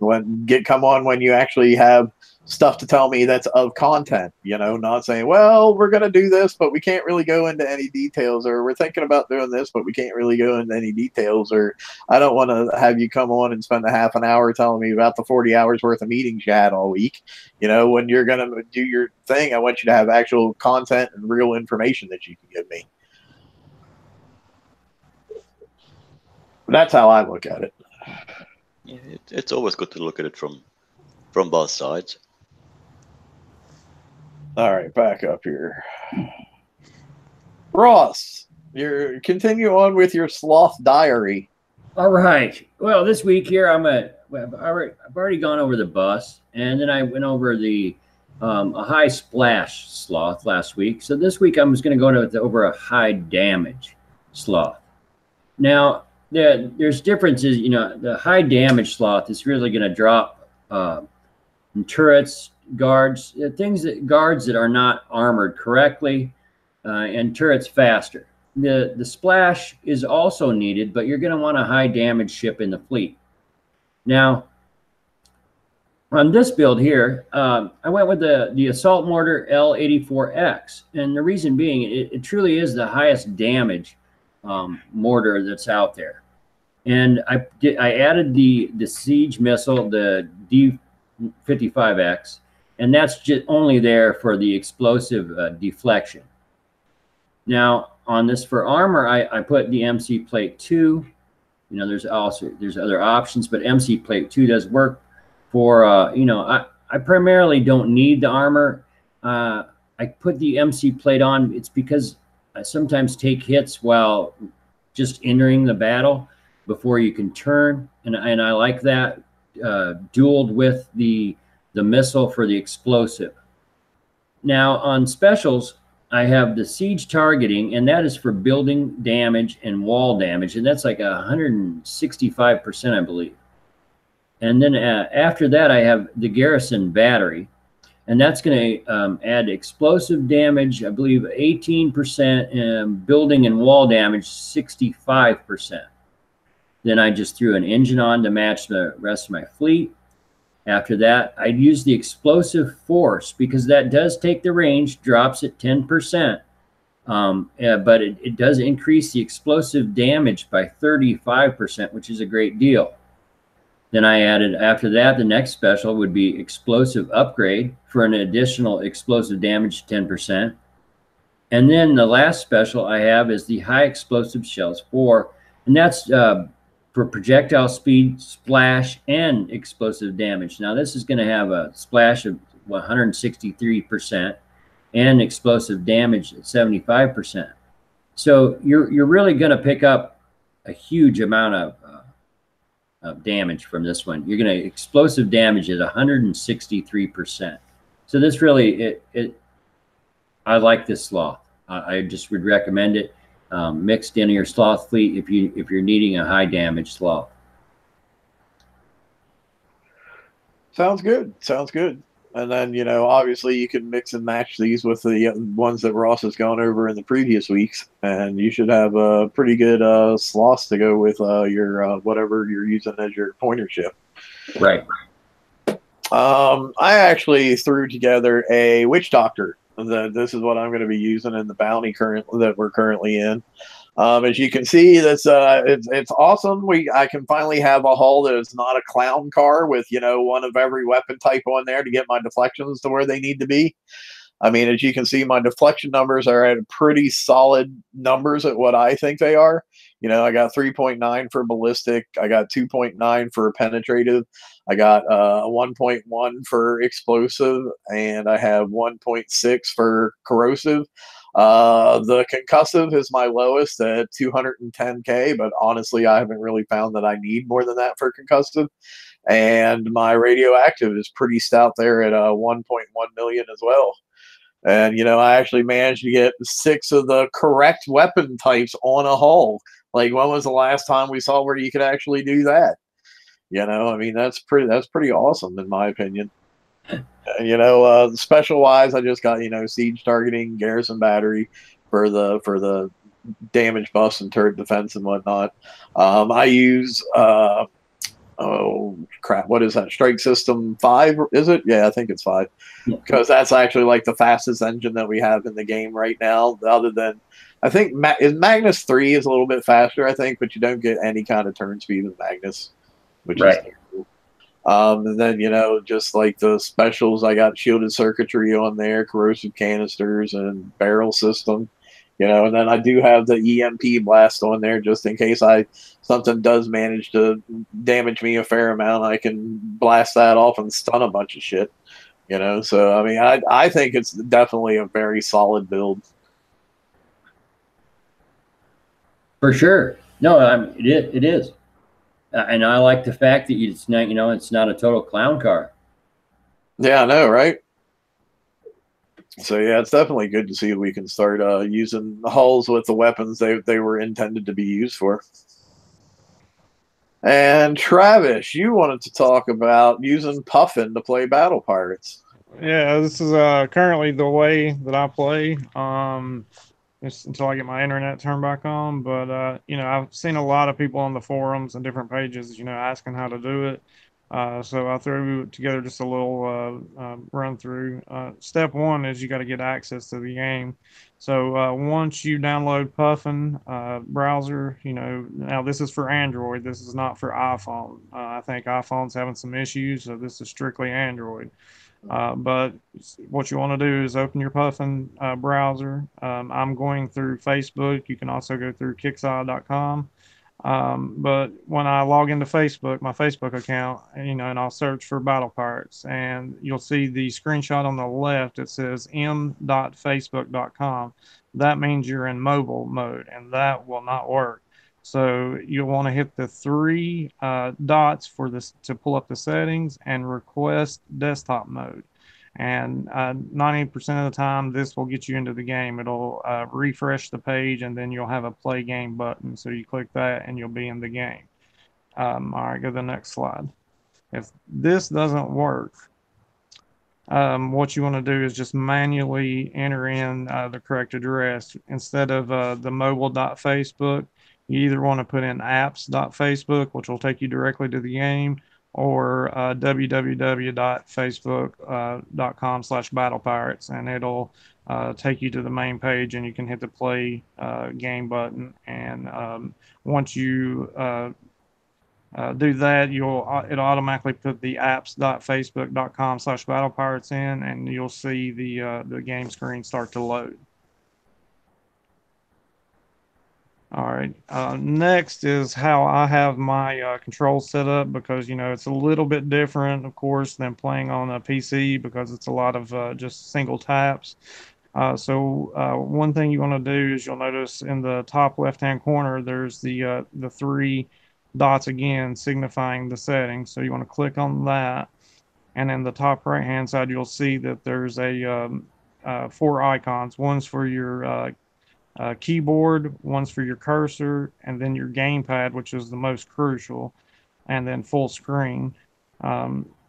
Come on when you actually have stuff to tell me that's of content. Not saying, well, we're gonna do this, but we can't really go into any details, or we're thinking about doing this, but we can't really go into any details, or I don't want to have you come on and spend a half an hour telling me about the 40 hours worth of meetings you had all week. When you're going to do your thing, I want you to have actual content and real information that you can give me. That's how I look at it. Yeah, it's always good to look at it from both sides. All right, back up here. Ross, continue on with your sloth diary. All right. Well, this week here, I've already gone over the bus, and then I went over the a high splash sloth last week. So this week, I'm just going to go over a high damage sloth. Now, there's differences. The high damage sloth is really going to drop turrets, guards, guards that are not armored correctly, and turrets faster. The splash is also needed, but you're going to want a high damage ship in the fleet. Now, on this build here, I went with the assault mortar L84X, and the reason being, it truly is the highest damage mortar that's out there. And I added the siege missile, the D55X, and that's just only there for the explosive deflection. Now, on this for armor, I put the MC Plate 2. There's other options, but MC Plate 2 does work for, I primarily don't need the armor. I put the MC Plate on. It's because I sometimes take hits while just entering the battle before you can turn. And I like that dueled with the missile for the explosive. Now, on specials, I have the siege targeting, and that is for building damage and wall damage, and that's like 165%, I believe. And then after that, I have the garrison battery, and that's going to add explosive damage, I believe 18%, and building and wall damage 65%. Then I just threw an engine on to match the rest of my fleet. After that, I'd use the explosive force because that does take the range, drops it 10%, but it does increase the explosive damage by 35%, which is a great deal. Then I added, after that, the next special would be explosive upgrade for an additional explosive damage 10%. And then the last special I have is the high explosive shells 4, and that's for projectile speed, splash, and explosive damage. Now, this is going to have a splash of 163% and explosive damage at 75%. So you're really going to pick up a huge amount of damage from this one. You're going to explosive damage at 163%. So this really, I like this sloth. I just would recommend it. Mixed into your sloth fleet if you're needing a high damage sloth. Sounds good. And then obviously you can mix and match these with the ones that Ross has gone over in the previous weeks, and you should have a pretty good sloths to go with your whatever you're using as your pointer ship. Right. I actually threw together a witch doctor. This is what I'm going to be using in the bounty that we're currently in. As you can see, it's awesome. I can finally have a hull that is not a clown car with one of every weapon type on there to get my deflections to where they need to be. I mean, as you can see, my deflection numbers are at pretty solid numbers at what I think they are. I got 3.9 for ballistic. I got 2.9 for penetrative. I got 1.1 for explosive, and I have 1.6 for corrosive. The concussive is my lowest at 210K, but honestly, I haven't really found that I need more than that for concussive. And my radioactive is pretty stout there at 1.1 million as well. And, I actually managed to get 6 of the correct weapon types on a hull. Like, when was the last time we saw where you could actually do that? I mean, that's pretty awesome in my opinion. Special wise, I just got siege targeting, garrison battery for the damage buffs and turret defense and whatnot. I use oh crap, what is that? Strike System 5? Is it? Yeah, I think it's 5 because that's actually like the fastest engine that we have in the game right now. Other than I think Magnus 3 is a little bit faster, I think, but you don't get any kind of turn speed with Magnus, which is Right. cool. And then just like the specials, I got shielded circuitry on there, corrosive canisters, and barrel system. And then I do have the EMP blast on there just in case something does manage to damage me a fair amount. I can blast that off and stun a bunch of shit. So I mean, I think it's definitely a very solid build. For sure. No, it is. And I like the fact that it's not, it's not a total clown car. Yeah, I know, right? So yeah, it's definitely good to see we can start using the hulls with the weapons they were intended to be used for. And Travis, you wanted to talk about using Puffin to play Battle Pirates. Yeah, this is currently the way that I play. Just until I get my internet turned back on. But I've seen a lot of people on the forums and different pages, asking how to do it. So I threw together just a little run through. Step one is you got to get access to the game. So once you download Puffin browser, now this is for Android. This is not for iPhone. I think iPhone's having some issues, so this is strictly Android. But what you want to do is open your Puffin browser. I'm going through Facebook. You can also go through Kickside.com. But when I log into Facebook, my Facebook account, and I'll search for Battle Pirates, and you'll see the screenshot on the left. It says m.facebook.com. That means you're in mobile mode, and that will not work. So you'll want to hit the three dots for this to pull up the settings and request desktop mode. And 90% of the time, this will get you into the game. It'll refresh the page, and then you'll have a play game button. So you click that, and you'll be in the game. All right, go to the next slide. If this doesn't work, what you want to do is just manually enter in the correct address. Instead of the mobile.facebook, you either want to put in apps.facebook, which will take you directly to the game, or www.facebook.com/battlepirates, and it'll take you to the main page, and you can hit the play game button. And once you do that, it'll automatically put the apps.facebook.com/battlepirates in, and you'll see the game screen start to load. All right. Next is how I have my controls set up, because it's a little bit different, of course, than playing on a PC, because it's a lot of just single taps. So one thing you want to do is you'll notice in the top left-hand corner there's the three dots again signifying the settings. So you want to click on that, and in the top right-hand side you'll see that there's four icons. One's for your keyboard, one's for your cursor, and then your gamepad, which is the most crucial, and then full screen.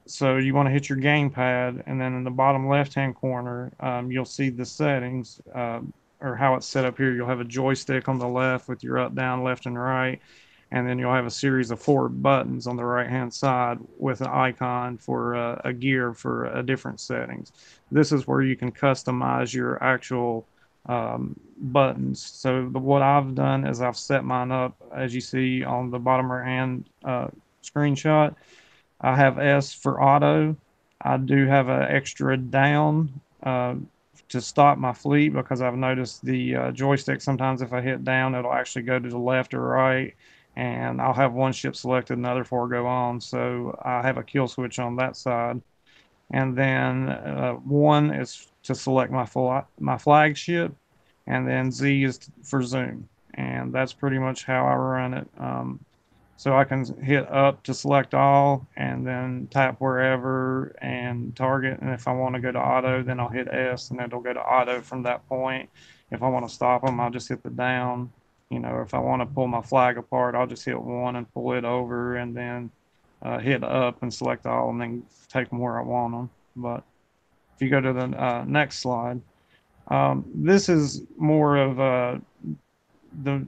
So you want to hit your gamepad, and then in the bottom left-hand corner, you'll see the settings, or how it's set up here. You'll have a joystick on the left with your up, down, left, and right, and then you'll have a series of four buttons on the right-hand side with an icon for a gear for different settings. This is where you can customize your actual buttons. So what I've done is I've set mine up, as you see on the bottom right-hand screenshot. I have S for auto. I do have an extra down to stop my fleet, because I've noticed the joystick, sometimes if I hit down, it'll actually go to the left or right, and I'll have one ship selected, another four go on. So I have a kill switch on that side. And then one is to select my flagship, and then Z is for zoom. And that's pretty much how I run it. So I can hit up to select all, and then tap wherever and target. And if I want to go to auto, then I'll hit S, and it'll go to auto from that point. If I want to stop them, I'll just hit the down. If I want to pull my flag apart, I'll just hit one and pull it over, and then hit up and select all, and then take them where I want them. But if you go to the next slide, this is more of the,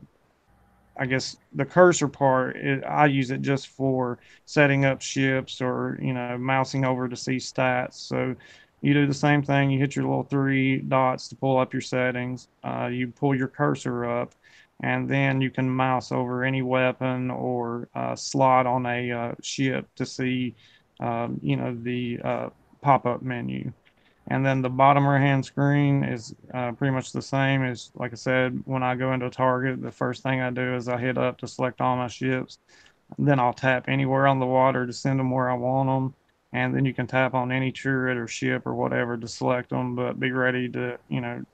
I guess, the cursor part. I use it just for setting up ships or, mousing over to see stats. So you do the same thing. You hit your little three dots to pull up your settings. You pull your cursor up, and then you can mouse over any weapon or slot on a ship to see, the pop-up menu. And then the bottom right hand screen is pretty much the same as, like I said, when I go into a target, the first thing I do is I hit up to select all my ships. Then I'll tap anywhere on the water to send them where I want them. And then you can tap on any turret or ship or whatever to select them, but be ready to,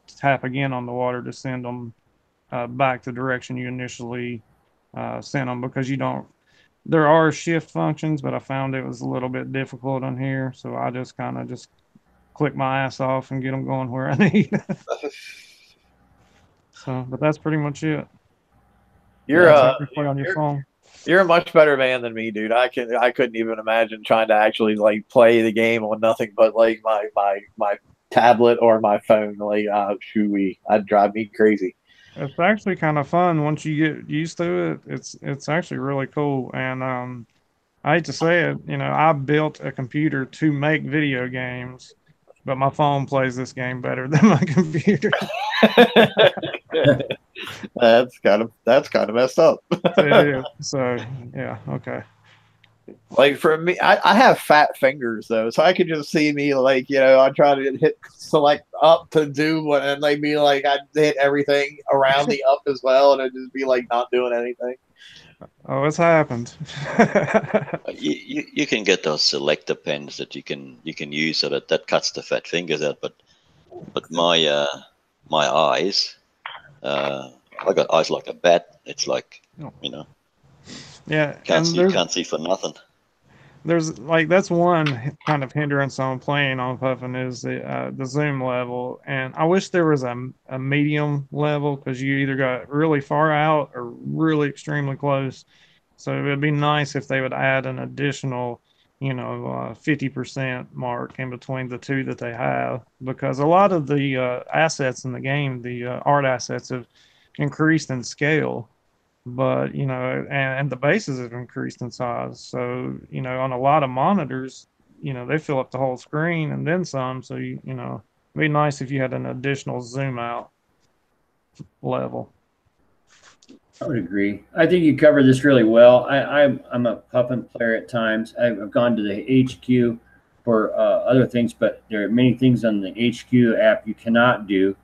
tap again on the water to send them back the direction you initially sent them, because you don't, there are shift functions, but I found it was a little bit difficult on here. So I just kind of just click my ass off and get them going where I need. So, but that's pretty much it. You're play on your phone. You're a much better man than me, dude. I couldn't even imagine trying to actually like play the game on nothing but like my tablet or my phone. Like, shooey, I'd drive me crazy. It's actually kind of fun once you get used to it. It's actually really cool. And I hate to say it, I built a computer to make video games, but my phone plays this game better than my computer. That's kind of messed up. So yeah, okay. Like for me, I have fat fingers though, so I could just see me like, I try to hit select up to do what, and they'd be like, I'd hit everything around the up as well, and I'd just be like not doing anything. Oh, it's happened. You can get those selector pens that you can use so that cuts the fat fingers out, but my my eyes, I got eyes like a bat. It's like, yeah, you can't see for nothing. There's like, that's one kind of hindrance on playing on Puffin is the zoom level, and I wish there was a medium level, because you either got really far out or really extremely close. So it would be nice if they would add an additional 50% mark in between the two that they have, because a lot of the assets in the game, the art assets, have increased in scale, but and the bases have increased in size. So on a lot of monitors, they fill up the whole screen and then some. So it'd be nice if you had an additional zoom out level. I would agree. I think you covered this really well. I'm a Puffin player at times. I've gone to the HQ for other things, but there are many things on the HQ app you cannot do.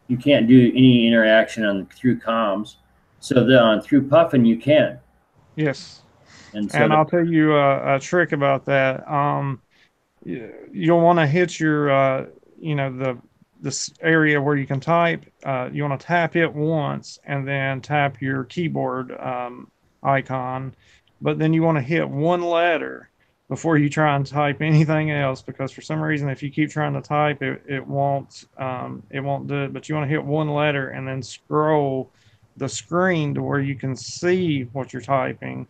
You can't do any interaction through comms. So through Puffin you can. Yes. And I'll tell you a trick about that. You'll want to hit your this area where you can type. You want to tap it once and then tap your keyboard icon, but then you want to hit one letter before you try and type anything else, because for some reason, if you keep trying to type, it won't do it. But you want to hit one letter and then scroll the screen to where you can see what you're typing,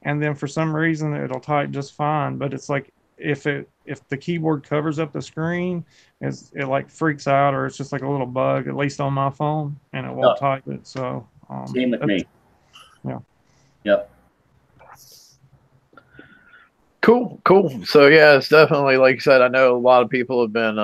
and then for some reason it'll type just fine. But it's like, if the keyboard covers up the screen, it like freaks out, or it's just like a little bug, at least on my phone, and it won't type it. So same with me. Yeah. Yep. Cool. So yeah, it's definitely, like I said, I know a lot of people have been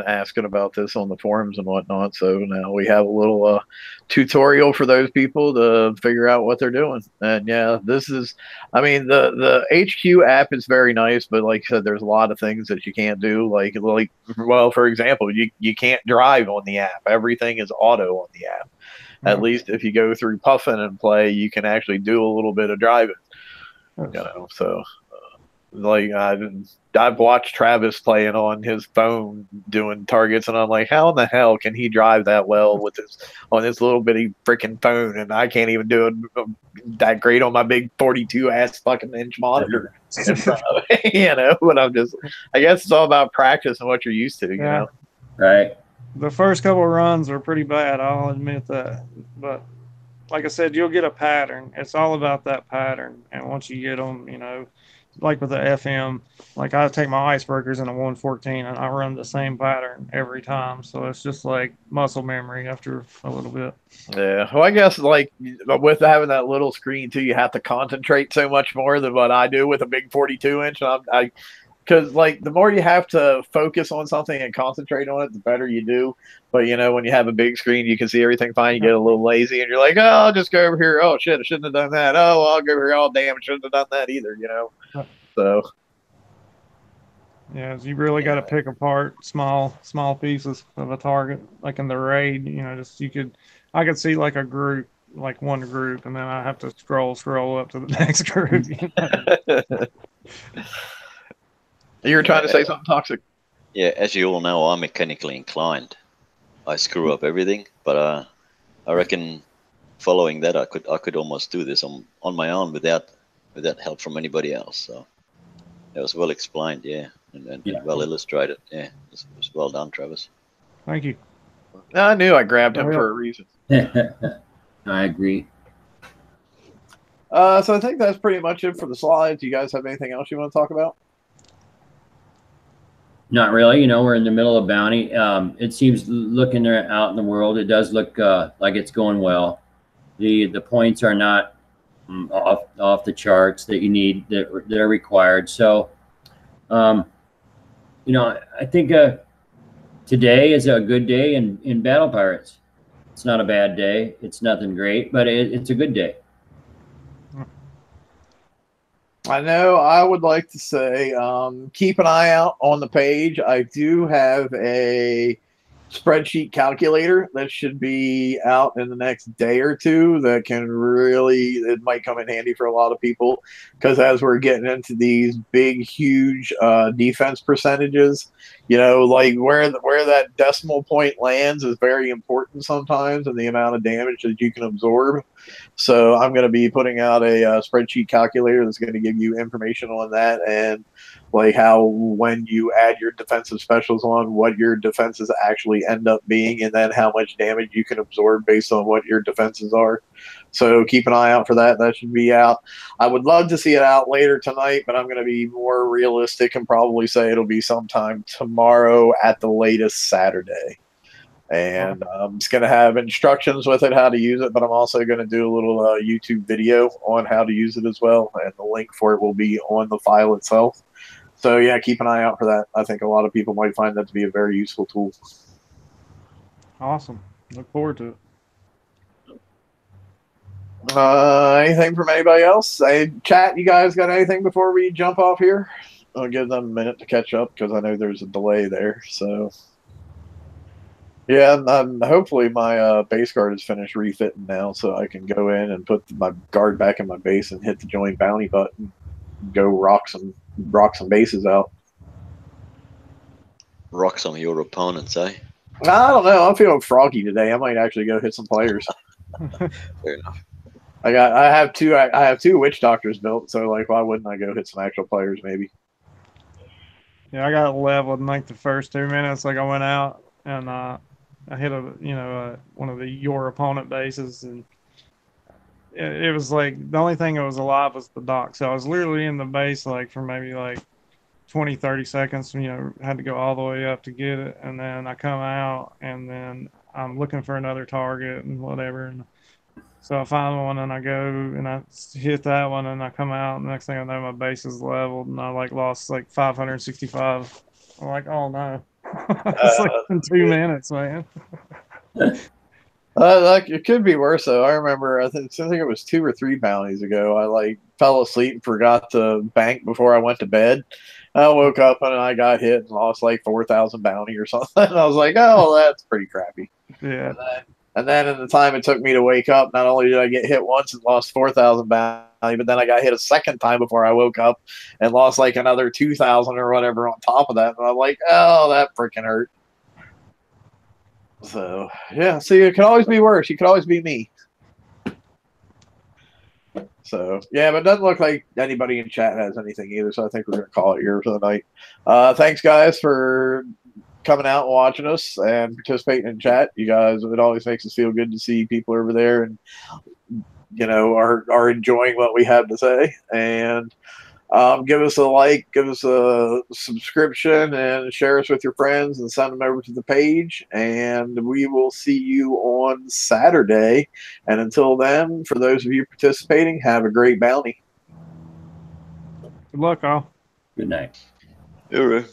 asking about this on the forums and whatnot. So now we have a little tutorial for those people to figure out what they're doing. And yeah, this is, I mean, the HQ app is very nice, but like I said, there's a lot of things that you can't do. Like well, for example, you can't drive on the app. Everything is auto on the app. At least if you go through Puffin and play, you can actually do a little bit of driving. So. Like I've watched Travis playing on his phone doing targets, and I'm like, how in the hell can he drive that well with on this little bitty freaking phone, and I can't even do it that great on my big 42 ass fucking inch monitor. But I guess it's all about practice and what you're used to, you know. Right. The first couple of runs are pretty bad, I'll admit that, but like I said, you'll get a pattern. It's all about that pattern, and once you get them, like with the FM, like I take my icebreakers in a 114 and I run the same pattern every time. So it's just like muscle memory after a little bit. Yeah. Well, I guess like with having that little screen too, you have to concentrate so much more than what I do with a big 42-inch. Because like the more you have to focus on something and concentrate on it, the better you do. But when you have a big screen, you can see everything fine. You get a little lazy, and you're like, "Oh, I'll just go over here. Oh shit, I shouldn't have done that. Oh, I'll go over here. Oh damn, I shouldn't have done that either." So yeah, you really got to pick apart small pieces of a target, like in the raid. I could see like a group, like one group, and then I have to scroll up to the next group. You were trying to say something toxic. Yeah, as you all know, I'm mechanically inclined. I screw up everything, but I reckon following that, I could almost do this on my own without help from anybody else. So it was well explained, yeah, and well illustrated. Yeah, it was well done, Travis. Thank you. I knew I grabbed him for a reason. I agree. So I think that's pretty much it for the slides. You guys have anything else you want to talk about? Not really. We're in the middle of bounty. It seems looking out in the world, it does look like it's going well. The points are not off the charts that you need that are required. So, I think today is a good day in Battle Pirates. It's not a bad day. It's nothing great, but it's a good day. I know I would like to say keep an eye out on the page. I do have a spreadsheet calculator that should be out in the next day or two that it might come in handy for a lot of people, because as we're getting into these big, huge defense percentages, like where that decimal point lands is very important sometimes, and the amount of damage that you can absorb. So I'm going to be putting out a spreadsheet calculator that's going to give you information on that, and like how when you add your defensive specials on, what your defenses actually end up being, and then how much damage you can absorb based on what your defenses are. So keep an eye out for that. That should be out. I would love to see it out later tonight, but I'm going to be more realistic and probably say it'll be sometime tomorrow at the latest Saturday. And I'm just going to have instructions with it, how to use it, but I'm also going to do a little YouTube video on how to use it as well, and the link for it will be on the file itself. So, yeah, keep an eye out for that. I think a lot of people might find that to be a very useful tool. Awesome. Look forward to it. Anything from anybody else? Chat, you guys got anything before we jump off here? I'll give them a minute to catch up because I know there's a delay there. So, yeah, and hopefully my base guard is finished refitting now, so I can go in and put my guard back in my base and hit the join bounty button, and go rock some bases out. Rock some of your opponents, eh? I don't know. I'm feeling froggy today. I might actually go hit some players. Fair enough. I have two witch doctors built, so like, why wouldn't I go hit some actual players? Maybe. Yeah, I got leveled in like the first 2 minutes. Like I went out and I hit one of your opponent bases, and it was like the only thing that was alive was the dock. So I was literally in the base like for maybe like 20-30 seconds. Had to go all the way up to get it, and then I come out and then I'm looking for another target and whatever. And so I find one and I go and I hit that one and I come out, and the next thing I know my base is leveled and I like lost like 565. I'm like, oh no. It's like in 2 minutes, man. Like it could be worse though. I remember I think it was 2 or 3 bounties ago. I like fell asleep and forgot to bank before I went to bed. I woke up and I got hit and lost like 4,000 bounty or something. I was like, oh, that's pretty crappy. Yeah. And then in the time it took me to wake up, not only did I get hit once and lost 4,000 bounty, but then I got hit a second time before I woke up and lost like another 2,000 or whatever on top of that. And I'm like, oh, that freaking hurt. So, yeah, see, it could always be worse. You could always be me. So, yeah, but it doesn't look like anybody in chat has anything either, so I think we're going to call it here for the night. Thanks, guys, for coming out and watching us and participating in chat. You guys, it always makes us feel good to see people over there and, are enjoying what we have to say. And Give us a like, give us a subscription, and share us with your friends and send them over to the page. And we will see you on Saturday. And until then, for those of you participating, have a great bounty. Good luck, all. Good night. Hoorah.